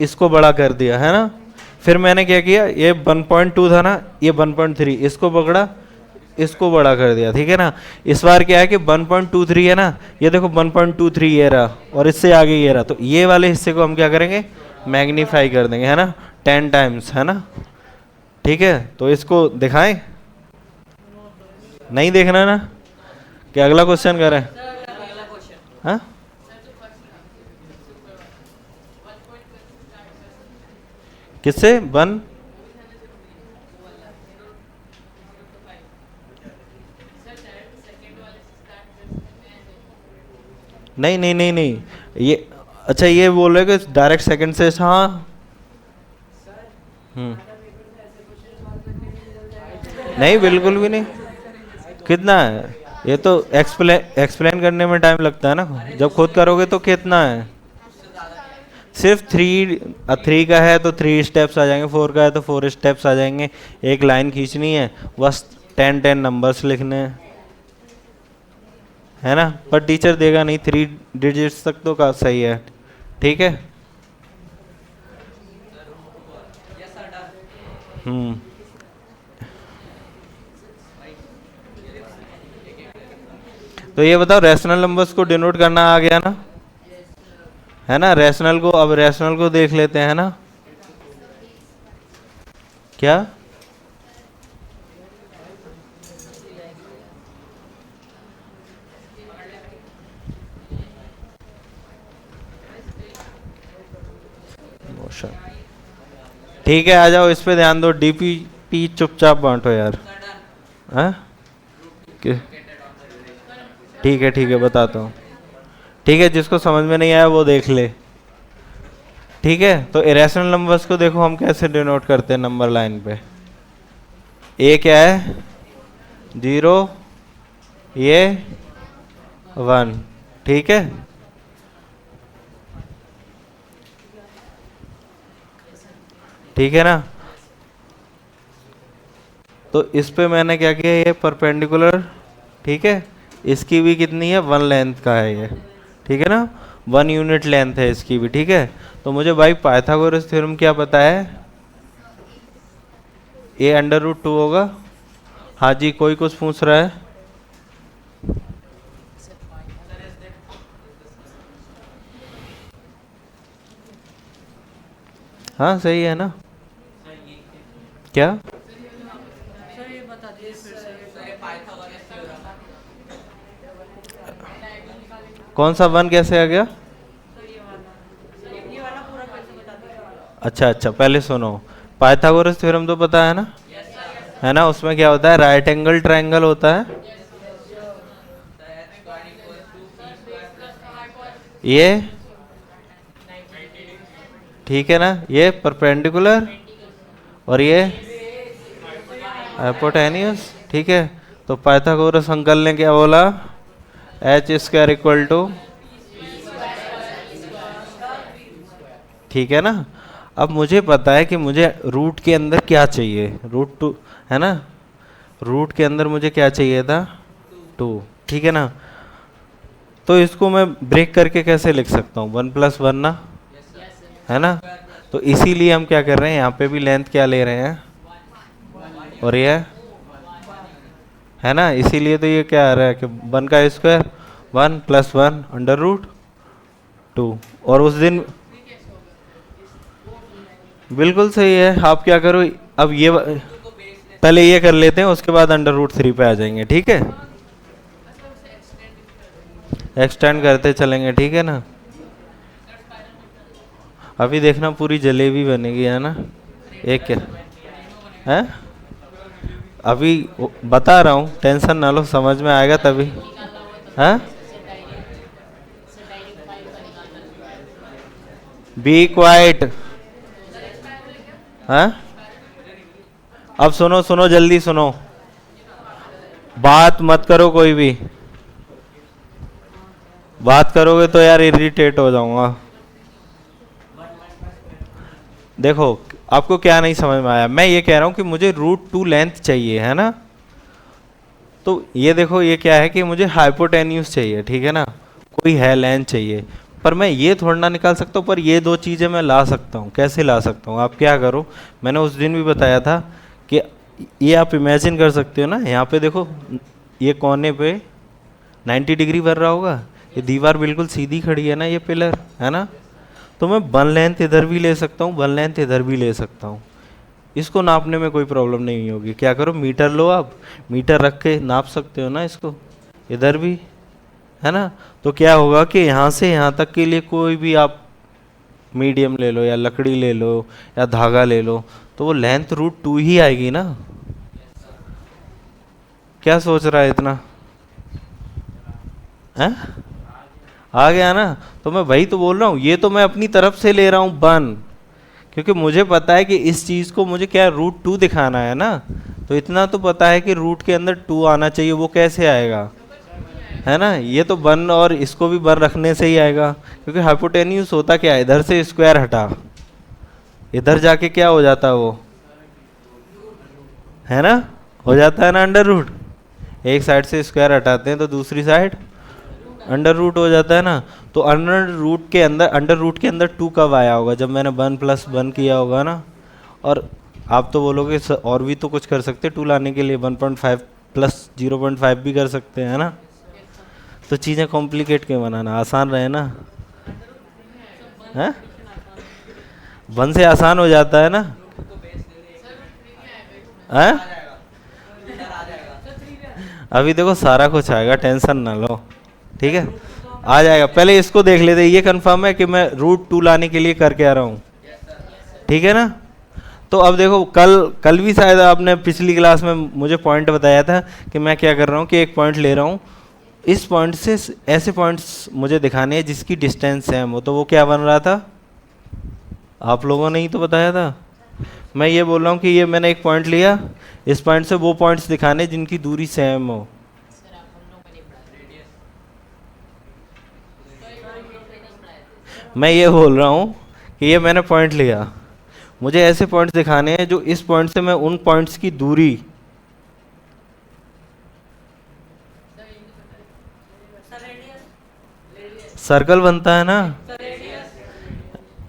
Speaker 1: इसको बड़ा कर दिया, है ना। फिर मैंने क्या किया, ये 1.2 था ना, ये 1.3, इसको पकड़ा, इसको बड़ा कर दिया, ठीक है ना। इस बार क्या है कि 1.23 है ना, ये देखो 1.23 ये रहा, और इससे आगे ये रहा। तो ये वाले हिस्से को हम क्या करेंगे, मैग्नीफाई कर देंगे, है ना, 10 टाइम्स, है ना, ठीक है। तो इसको दिखाएं, नहीं देखना ना, क्या अगला क्वेश्चन करें? हाँ, किससे 1? नहीं नहीं नहीं नहीं, ये अच्छा, ये बोल रहे कि डायरेक्ट सेकंड से, हाँ। नहीं बिल्कुल भी नहीं, कितना है, ये तो एक्सप्लेन करने में टाइम लगता है ना, जब खुद करोगे तो कितना है, सिर्फ 3 का है तो 3 स्टेप्स आ जाएंगे, 4 का है तो 4 स्टेप्स आ जाएंगे। एक लाइन खींचनी है, बस 10 नंबर्स लिखने हैं, है ना। पर टीचर देगा नहीं, 3 डिजिट्स तक तो का सही है, ठीक है। तो ये बताओ, रैशनल नंबर्स को डिनोट करना आ गया ना, है ना। रैशनल को, अब रैशनल को देख लेते हैं ना, क्या मोशन, ठीक है। आ जाओ, इस पे ध्यान दो, डीपीपी चुपचाप बांटो यार, हाँ, ठीक है बताता हूँ, ठीक है, जिसको समझ में नहीं आया वो देख ले। ठीक है, तो इरेशनल नंबर्स को देखो हम कैसे डिनोट करते हैं नंबर लाइन पे। ए क्या है 0, ये 1। ठीक है, ठीक है ना। तो इस पे मैंने क्या किया, ये परपेंडिकुलर, ठीक है, इसकी भी कितनी है 1 लेंथ का है ये, ठीक है ना, 1 यूनिट लेंथ है इसकी भी। ठीक है, तो मुझे भाई पाइथागोरस थ्योरम क्या पता है, a √2 होगा। हाँ जी, कोई कुछ पूछ रहा है? हाँ सही है ना, क्या कौन सा 1 कैसे आ गया? अच्छा अच्छा, पहले सुनो, पाइथागोरस थ्योरम तो पता है ना, है ना। उसमें क्या होता है, राइट एंगल ट्रायंगल होता है, ये ठीक है ना, ये परपेंडिकुलर और ये हाइपोटेन्यूस। ठीक है, तो पाइथागोरस अंकल ने क्या बोला, h² = ठीक है ना। अब मुझे पता है कि मुझे रूट के अंदर क्या चाहिए, √2 है ना, रूट के अंदर मुझे क्या चाहिए था 2। ठीक है ना, तो इसको मैं ब्रेक करके कैसे लिख सकता हूँ, 1 + 1 ना, है ना। तो इसीलिए हम क्या कर रहे हैं, यहाँ पे भी लेंथ क्या ले रहे हैं, और ये है ना, इसीलिए तो ये क्या आ रहा है कि 1 का स्क्वायर 1 + 1 √2। और उस दिन बिल्कुल सही है। आप क्या करो, अब ये पहले ये कर लेते हैं, उसके बाद √3 पे आ जाएंगे। ठीक है, एक्सटेंड करते चलेंगे, ठीक है ना। अभी देखना पूरी जलेबी बनेगी, है ना। एक क्या है, अभी बता रहा हूँ, टेंशन ना लो, समझ में आएगा तभी। है बी क्वाइट। हाँ, अब सुनो सुनो, जल्दी सुनो, बात मत करो, कोई भी बात करोगे तो यार इरिटेट हो जाऊंगा। देखो, आपको क्या नहीं समझ में आया, मैं ये कह रहा हूं कि मुझे √2 लेंथ चाहिए, है ना। तो ये देखो, ये क्या है कि मुझे हाइपोटेन्यूस चाहिए, ठीक है ना, कोई है लेंथ चाहिए, पर मैं ये थोड़ा ना निकाल सकता हूँ, पर ये दो चीज़ें मैं ला सकता हूँ। कैसे ला सकता हूँ, आप क्या करो, मैंने उस दिन भी बताया था कि ये आप इमेजिन कर सकते हो ना, यहाँ पे देखो, ये कोने पे 90 डिग्री भर रहा होगा, ये दीवार बिल्कुल सीधी खड़ी है ना, ये पिलर है ना, तो मैं 1 लेंथ इधर भी ले सकता हूँ, 1 लेंथ इधर भी ले सकता हूँ। इसको नापने में कोई प्रॉब्लम नहीं होगी। क्या करो, मीटर लो, आप मीटर रख के नाप सकते हो ना इसको, इधर भी, है ना। तो क्या होगा कि यहाँ से यहाँ तक के लिए कोई भी आप मीडियम ले लो, या लकड़ी ले लो, या धागा ले लो, तो वो लेंथ √2 ही आएगी ना। क्या सोच रहा है इतना, है आ गया ना। तो मैं वही तो बोल रहा हूँ, ये तो मैं अपनी तरफ से ले रहा हूँ 1, क्योंकि मुझे पता है कि इस चीज़ को मुझे क्या √2 दिखाना है ना। तो इतना तो पता है कि रूट के अंदर 2 आना चाहिए, वो कैसे आएगा, है ना। ये तो 1 और इसको भी 1 रखने से ही आएगा, क्योंकि हाइपोटेन्यूस होता क्या है, इधर से स्क्वायर हटा, इधर जाके क्या हो जाता है वो, है ना, हो जाता है ना √। एक साइड से स्क्वायर हटाते हैं तो दूसरी साइड √, हो जाता है ना। तो √रूट के अंदर 2 कब आया होगा, जब मैंने 1 + 1 किया होगा ना। और आप तो बोलोगे और भी तो कुछ कर सकते हैं 2 लाने के लिए, 1.5 + 0.5 भी कर सकते हैं, है ना। तो चीज़ें कॉम्प्लिकेट क्यों बनाना, आसान रहे ना, है 1 से आसान हो जाता है ना, है। अभी देखो सारा कुछ आएगा, टेंशन ना लो, ठीक है, आ जाएगा। पहले इसको देख लेते, ये कंफर्म है कि मैं √2 लाने के लिए करके आ रहा हूँ, ठीक है ना। तो अब देखो, कल भी शायद आपने पिछली क्लास में मुझे पॉइंट बताया था कि मैं क्या कर रहा हूँ कि एक पॉइंट ले रहा हूँ इस पॉइंट से ऐसे पॉइंट्स मुझे दिखाने हैं जिसकी डिस्टेंस सेम हो, तो वो क्या बन रहा था, आप लोगों ने ही तो बताया था। मैं ये बोल रहा हूँ कि ये मैंने एक पॉइंट लिया, इस पॉइंट से वो पॉइंट्स दिखाने जिनकी दूरी सेम हो।
Speaker 4: सर आप हम लोग को नहीं पढ़ाते।
Speaker 1: मैं ये बोल रहा हूँ कि ये मैंने पॉइंट लिया, मुझे ऐसे पॉइंट्स दिखाने हैं जो इस पॉइंट से मैं उन पॉइंट्स की दूरी, सर्कल बनता है ना,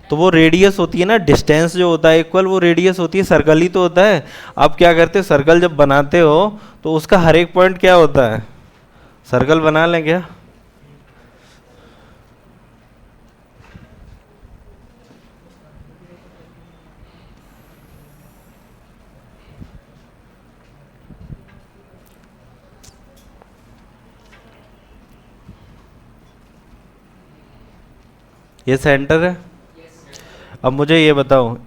Speaker 1: तो वो रेडियस होती है ना, डिस्टेंस जो होता है इक्वल, वो रेडियस होती है, सर्कल ही तो होता है। आप क्या करते हो, सर्कल जब बनाते हो तो उसका हर एक पॉइंट क्या होता है, सर्कल बना लें क्या? ये सेंटर है। अब मुझे ये बताओ,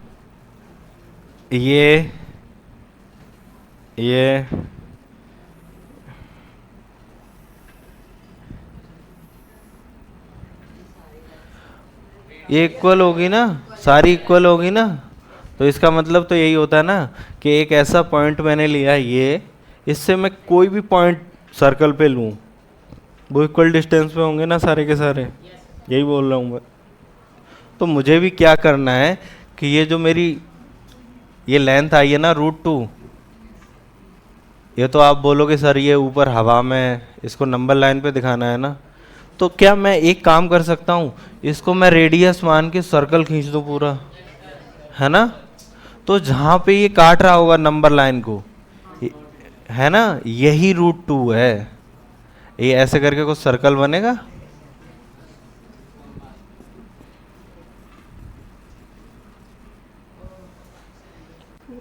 Speaker 1: ये इक्वल होगी ना, सारी इक्वल होगी ना, तो इसका मतलब तो यही होता है ना कि एक ऐसा पॉइंट मैंने लिया ये, इससे मैं कोई भी पॉइंट सर्कल पे लूँ वो इक्वल डिस्टेंस पे होंगे ना सारे के सारे, यही बोल रहा हूँ मैं। तो मुझे भी क्या करना है कि ये जो मेरी ये लेंथ आई है ना √2, ये तो आप बोलोगे सर ये ऊपर हवा में, इसको नंबर लाइन पे दिखाना है ना, तो क्या मैं एक काम कर सकता हूँ, इसको मैं रेडियस मान के सर्कल खींच दूँ पूरा, है ना? तो जहाँ पे ये काट रहा होगा नंबर लाइन को, है ना, यही √2 है, ये ऐसे करके कुछ सर्कल बनेगा।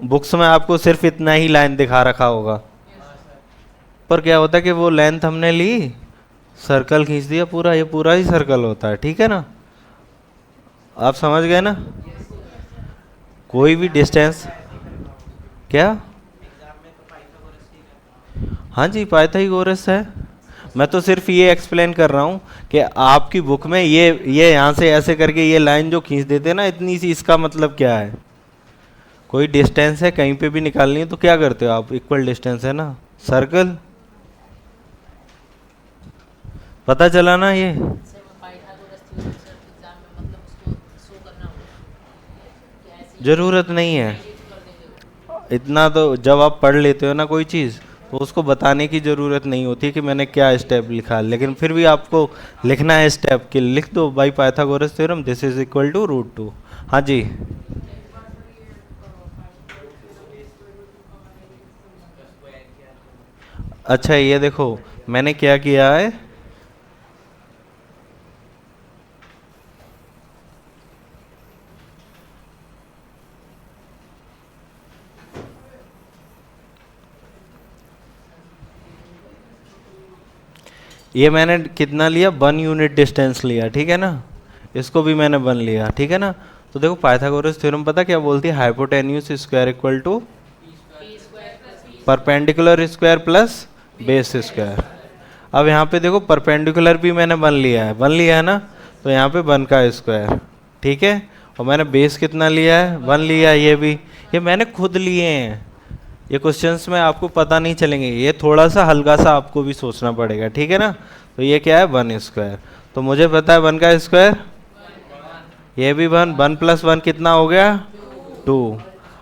Speaker 1: बुक्स में आपको सिर्फ इतना ही लाइन दिखा रखा होगा, पर क्या होता है कि वो लेंथ हमने ली, सर्कल खींच दिया पूरा, ये पूरा ही सर्कल होता है, ठीक है ना? आप समझ गए ना? कोई भी डिस्टेंस, क्या? हाँ जी, पाइथागोरस है। मैं तो सिर्फ ये एक्सप्लेन कर रहा हूँ कि आपकी बुक में ये यहाँ से ऐसे करके ये लाइन जो खींच देते हैं ना इतनी सी, इसका मतलब क्या है? कोई डिस्टेंस है कहीं पे भी निकालनी है तो क्या करते हो आप, इक्वल डिस्टेंस है ना, सर्कल। पता चला ना ये?
Speaker 4: सर वो पाइथागोरस थ्योरम सर एग्जाम में मतलब उसको शो करना होगा कि ऐसे ही
Speaker 1: जरूरत नहीं है
Speaker 4: एडिट कर देंगे।
Speaker 1: इतना, तो जब आप पढ़ लेते हो ना कोई चीज़ तो उसको बताने की ज़रूरत नहीं होती कि मैंने क्या स्टेप लिखा, लेकिन फिर भी आपको लिखना है स्टेप के, लिख दो by Pythagoras theorem this is equal to √2। हाँ जी, अच्छा ये देखो मैंने क्या किया है, ये मैंने कितना लिया, 1 यूनिट डिस्टेंस लिया, ठीक है ना, इसको भी मैंने 1 लिया, ठीक है ना। तो देखो पाइथागोरस थ्योरम पता क्या बोलती है, hypotenuse square equal to perpendicular square plus base square. अब यहाँ पे देखो परपेंडिकुलर भी मैंने 1 लिया है, 1 लिया है ना, तो यहाँ पे 1 का स्क्वायर, ठीक है, और मैंने बेस कितना लिया है, 1 लिया है, ये भी ये मैंने खुद लिए हैं। ये क्वेश्चंस में आपको पता नहीं चलेंगे, ये थोड़ा सा हल्का सा आपको भी सोचना पड़ेगा, ठीक है ना। तो ये क्या है, 1 स्क्वायर, तो मुझे पता है 1 का स्क्वायर, ये भी 1, 1 + 1 कितना हो गया, 2।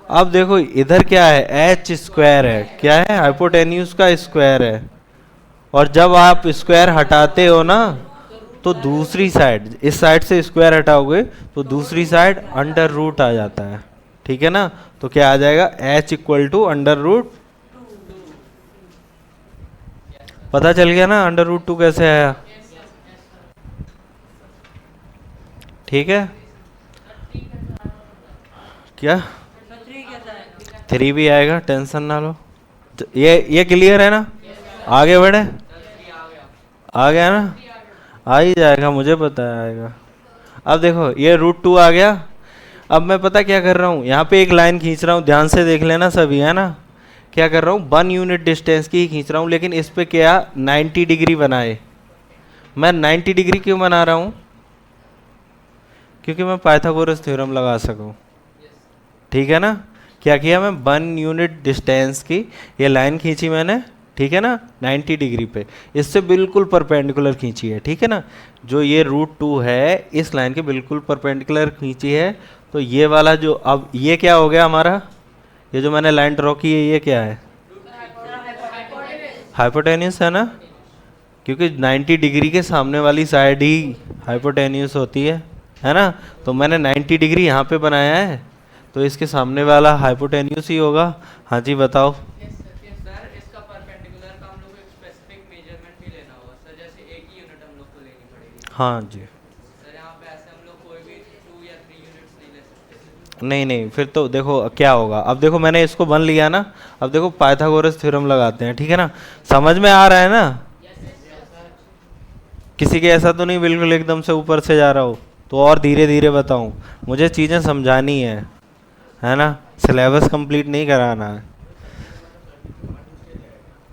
Speaker 1: अब देखो इधर क्या है, h स्क्वायर है, क्या है, हाइपोटेन्यूज का स्क्वायर है, और जब आप स्क्वायर हटाते हो ना तो दूसरी साइड, इस साइड से स्क्वायर हटाओगे तो दूसरी साइड √√ आ जाता है, ठीक है ना। तो क्या आ जाएगा, h इक्वल टू √√ पता चल गया ना √2 कैसे आया, ठीक है। क्या 3 भी आएगा, टेंशन ना लो, ये क्लियर है ना, आगे बढ़े, आ गया ना, आ ही जाएगा, मुझे पता है आएगा। अब देखो ये √2 आ गया, अब मैं पता क्या कर रहा हूँ, यहाँ पे एक लाइन खींच रहा हूँ, ध्यान से देख लेना सभी, है ना। क्या कर रहा हूँ, 1 यूनिट डिस्टेंस की ही खींच रहा हूँ, लेकिन इस पे क्या 90 डिग्री बनाए, मैं 90 डिग्री क्यों बना रहा हूँ? क्योंकि मैं पाइथागोरस थ्योरम लगा सकूँ। ठीक है ना? क्या किया मैं? 1 यूनिट डिस्टेंस की ये लाइन खींची मैंने, ठीक है ना, 90 डिग्री पे, इससे बिल्कुल परपेंडिकुलर खींची है, ठीक है ना। जो ये √2 है इस लाइन के बिल्कुल परपेंडिकुलर खींची है। तो ये वाला जो, अब ये क्या हो गया हमारा, ये जो मैंने लाइन ड्रॉ की है ये क्या है? हाइपोटेन्यूस है ना, क्योंकि 90 डिग्री के सामने वाली साइड ही हाइपोटेन्यूस होती है ना। तो मैंने 90 डिग्री यहाँ पे बनाया है, तो इसके सामने वाला हाइपोटेन्यूस ही होगा। हाँ जी बताओ।
Speaker 2: सर इसका परपेंडिकुलर का हम लोग को एक स्पेसिफिक मेजरमेंट भी लेना होगा सर, जैसे एक ही यूनिट हम लोग को लेनी पड़ेगी।
Speaker 1: हाँ जी।
Speaker 2: सर यहाँ पे ऐसे हम लोग कोई भी 2 या 3 यूनिट्स नहीं ले सकते।
Speaker 1: नहीं, फिर तो देखो क्या होगा। अब देखो मैंने इसको बन लिया ना, अब देखो पाइथागोरस थ्योरम लगाते हैं, ठीक है ना। समझ में आ रहा है ना? किसी के ऐसा तो नहीं बिल्कुल एकदम से ऊपर से जा रहा हो? तो और धीरे धीरे बताऊं, मुझे चीज़ें समझानी है ना, सिलेबस कंप्लीट नहीं कराना है।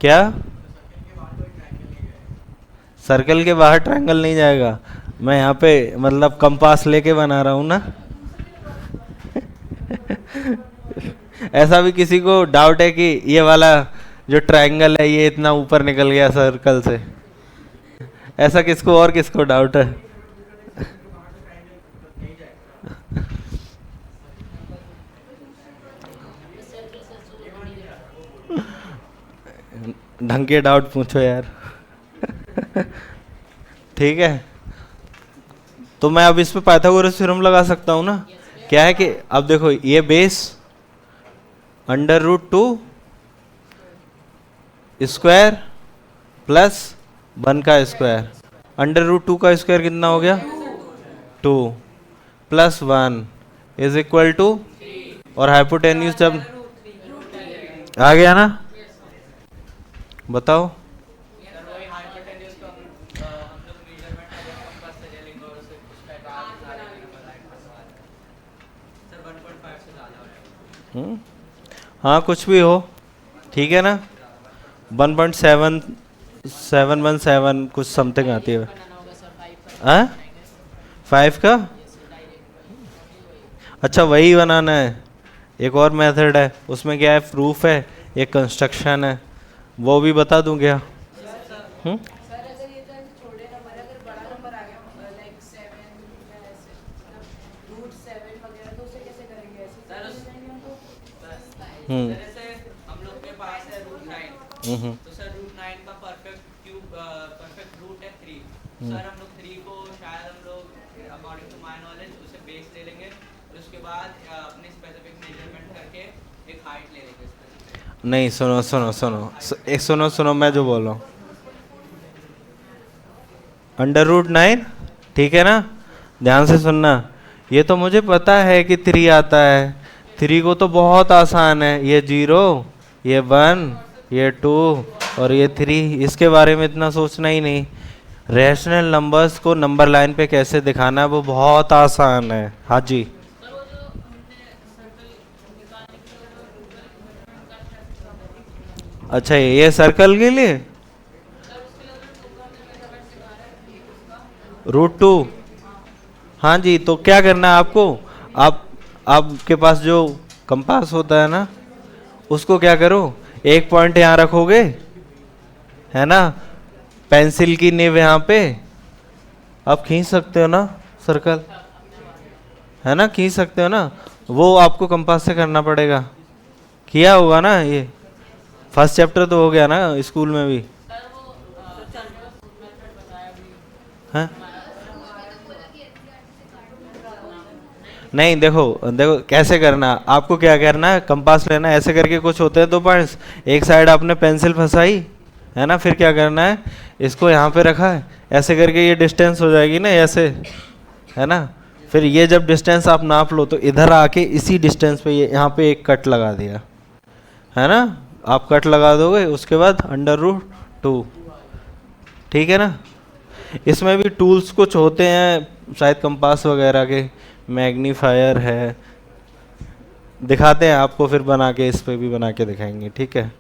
Speaker 1: क्या? सर्कल के बाहर ट्रायंगल नहीं जाएगा? मैं यहाँ पे मतलब कंपास लेके बना रहा हूँ ना। ऐसा भी किसी को डाउट है कि ये वाला जो ट्रायंगल है ये इतना ऊपर निकल गया सर्कल से? ऐसा किसको और किसको डाउट है? ढंग के डाउट पूछो यार। ठीक है, तो मैं अब इस पे पाइथागोरस थ्योरम लगा सकता हूँ ना। क्या है कि अब देखो ये बेस √2 स्क्वायर प्लस 1 का स्क्वायर, √2 का स्क्वायर कितना हो गया? 2 प्लस 1 इज इक्वल टू, और हाइपोटेन्यूस जब आ गया ना, बताओ।
Speaker 2: सर वही हाइपोटेन्यूस को हम लोग मेजरमेंट अगर कंपास से ले लेंगे और उसे उसका एक आर्क बना लेंगे सर 1.5 से ज़्यादा हो जाएगा।
Speaker 1: हाँ कुछ भी हो, ठीक है ना। 1.717 कुछ समथिंग आती है। हाँ 5 का? अच्छा वही बनाना है। एक और मेथड है, उसमें क्या है, प्रूफ है, एक कंस्ट्रक्शन है, वो भी बता दूं क्या?
Speaker 3: सर अगर ये तो छोटे नंबर है, अगर बड़ा नंबर आ गया लाइक 7 या ऐसे √7 वगैरह, तो उसे कैसे करेंगे? ऐसे
Speaker 2: सर
Speaker 3: कर देंगे उनको?
Speaker 1: हम्म
Speaker 2: सर जैसे हम लोग के पास है √9,
Speaker 1: हम्म
Speaker 2: तो सर √9 का परफेक्ट रूट है 3। सर हम लोग 3 को शायद हम लोग अकॉर्डिंग टू माय नॉलेज उसे बेस ले लेंगे और उसके बाद अपनी स्पेसिफिक मेजरमेंट करके एक हाइट ले लेंगे स्पेसिफिक।
Speaker 1: नहीं सुनो, मैं जो बोल रहा हूँ, √9, ठीक है ना, ध्यान से सुनना। ये तो मुझे पता है कि 3 आता है, 3 को तो बहुत आसान है, ये 0, ये 1, ये 2 और ये 3, इसके बारे में इतना सोचना ही नहीं। रैशनल नंबर्स को नंबर लाइन पे कैसे दिखाना है वो बहुत आसान है। हाँ जी। अच्छा ये सर्कल के लिए √2, हाँ जी। तो क्या करना है आपको, आपके पास जो कंपास होता है ना, उसको क्या करो, एक पॉइंट यहाँ रखोगे, है ना, पेंसिल की निब यहाँ पे, आप खींच सकते हो ना सर्कल, है ना, खींच सकते हो ना। वो आपको कंपास से करना पड़ेगा। किया होगा ना, ये फर्स्ट चैप्टर तो हो गया ना स्कूल में भी, है? नहीं देखो कैसे करना, आपको क्या करना है, कंपास लेना है, ऐसे करके कुछ होते हैं 2 पॉइंट्स, एक साइड आपने पेंसिल फंसाई, है ना, फिर क्या करना है, इसको यहाँ पे रखा है, ऐसे करके ये डिस्टेंस हो जाएगी ना ऐसे, है ना। फिर ये जब डिस्टेंस आप नाप लो तो इधर आके इसी डिस्टेंस पे ये यहाँ पे एक कट लगा दिया, है ना, आप कट लगा दोगे, उसके बाद √2, ठीक है ना। इसमें भी टूल्स कुछ होते हैं शायद कंपास वगैरह के, मैग्नीफायर है, दिखाते हैं आपको, फिर बना के इस पे भी बना के दिखाएंगे, ठीक है।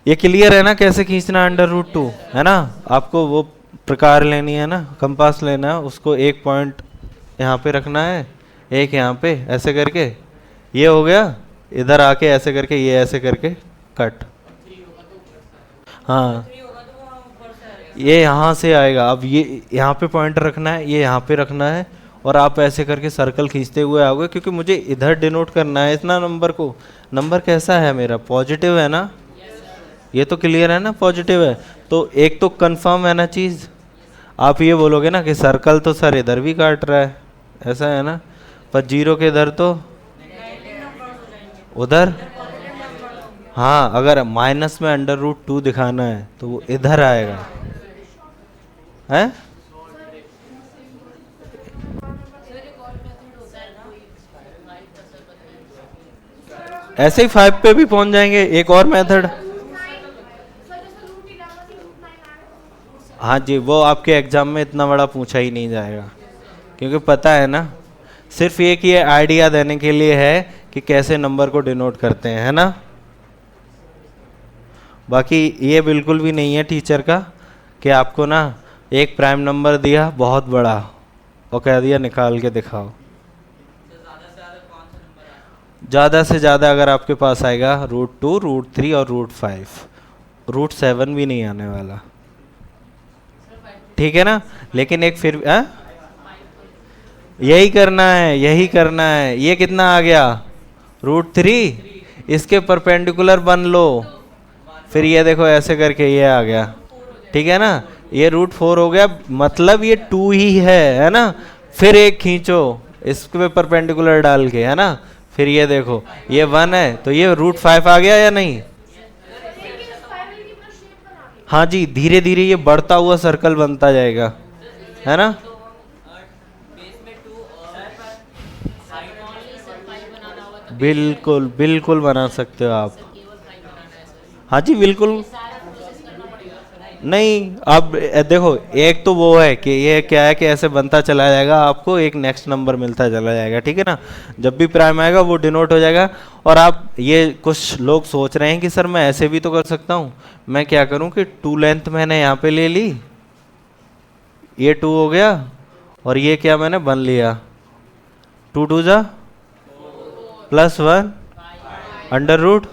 Speaker 1: ये क्लियर है ना कैसे खींचना अंडर रूट 2, है ना? आपको वो प्रकार लेनी है ना, कंपास लेना है, उसको एक पॉइंट यहाँ पे रखना है, एक यहाँ पे, ऐसे करके ये हो गया, इधर आके ऐसे करके ये ऐसे करके कट। हाँ ये यहाँ से आएगा। अब ये यहाँ पे पॉइंट रखना है, ये यहाँ पे रखना है, और आप ऐसे करके सर्कल खींचते हुए आओगे, क्योंकि मुझे इधर डिनोट करना है इतना नंबर को। नंबर कैसा है मेरा? पॉजिटिव है ना? ये तो क्लियर है ना पॉजिटिव है? तो एक तो कंफर्म है ना चीज़। आप ये बोलोगे ना कि सर्कल तो सर इधर भी काट रहा है, ऐसा है ना, पर जीरो के इधर तो उधर। हाँ अगर माइनस में अंडर रूट 2 दिखाना है तो वो इधर आएगा, है? ऐसे ही 5 पे भी पहुंच जाएंगे। एक और मेथड, हाँ जी, वो आपके एग्जाम में इतना बड़ा पूछा ही नहीं जाएगा, क्योंकि पता है ना, सिर्फ एक ये आइडिया देने के लिए है कि कैसे नंबर को डिनोट करते हैं, है ना? बाकी ये बिल्कुल भी नहीं है टीचर का कि आपको ना एक प्राइम नंबर दिया बहुत बड़ा और कह दिया निकाल के दिखाओ। ज़्यादा से ज़्यादा अगर आपके पास आएगा √2, √3 और √5, √7 भी नहीं आने वाला, ठीक है ना? लेकिन एक फिर यही करना है, यही करना है। ये कितना आ गया? √3, इसके परपेंडिकुलर बन लो, फिर ये देखो ऐसे करके ये आ गया, ठीक है ना? ये √4 हो गया, मतलब ये 2 ही है ना? फिर एक खींचो इसके परपेंडिकुलर डाल के, है ना? फिर ये देखो ये 1 है, तो ये √5 आ गया या नहीं? हाँ जी, धीरे धीरे ये बढ़ता हुआ सर्कल बनता जाएगा, है ना? बिल्कुल बिल्कुल बना सकते हो आप। हाँ जी बिल्कुल। नहीं अब देखो, एक तो वो है कि ये क्या है कि ऐसे बनता चला जाएगा, आपको एक नेक्स्ट नंबर मिलता चला जाएगा, ठीक है ना? जब भी प्राइम आएगा वो डिनोट हो जाएगा। और आप ये कुछ लोग सोच रहे हैं कि सर मैं ऐसे भी तो कर सकता हूँ। मैं क्या करूँ कि 2 लेंथ मैंने यहाँ पे ले ली, ये 2 हो गया, और ये क्या मैंने बन लिया, 2 2 जा +1 अंडर रूट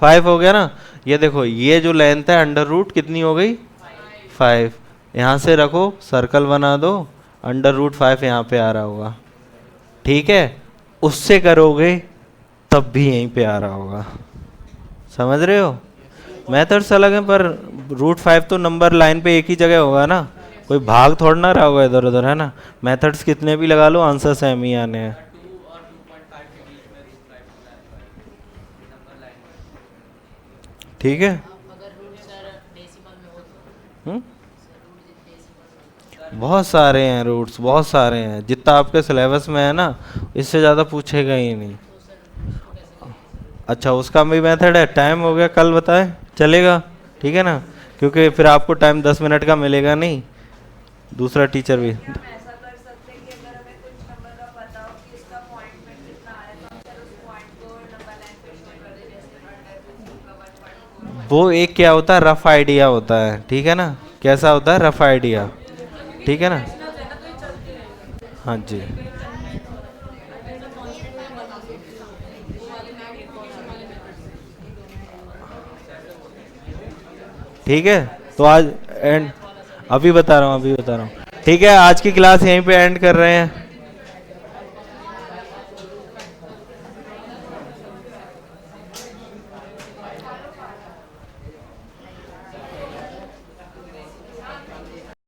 Speaker 1: 5 हो गया ना? ये देखो ये जो लेंथ है अंडर रूट कितनी हो गई? 5। यहाँ से रखो, सर्कल बना दो, अंडर रूट 5 यहाँ पे आ रहा होगा, ठीक है? उससे करोगे तब भी यहीं पे आ रहा होगा, समझ रहे हो? मेथड्स अलग हैं, पर √5 तो नंबर लाइन पे एक ही जगह होगा ना, कोई भाग थोड़ा ना रहा होगा इधर उधर, है ना? मेथड्स कितने भी लगा लो, आंसर सेम ही आने हैं। ठीक है? बहुत सारे हैं रूट्स, बहुत सारे हैं, जितना आपके सिलेबस में है ना, इससे ज़्यादा पूछेगा ही नहीं। अच्छा उसका भी मेथड है, टाइम हो गया, कल बताए चलेगा, ठीक है ना? क्योंकि फिर आपको टाइम 10 मिनट का मिलेगा नहीं, दूसरा टीचर भी। वो एक क्या होता है, रफ आइडिया होता है, ठीक है ना? कैसा होता है? रफ आइडिया, ठीक है ना? हाँ जी ठीक है। तो आज एंड अभी बता रहा हूँ, ठीक है? आज की क्लास यहीं पे एंड कर रहे हैं।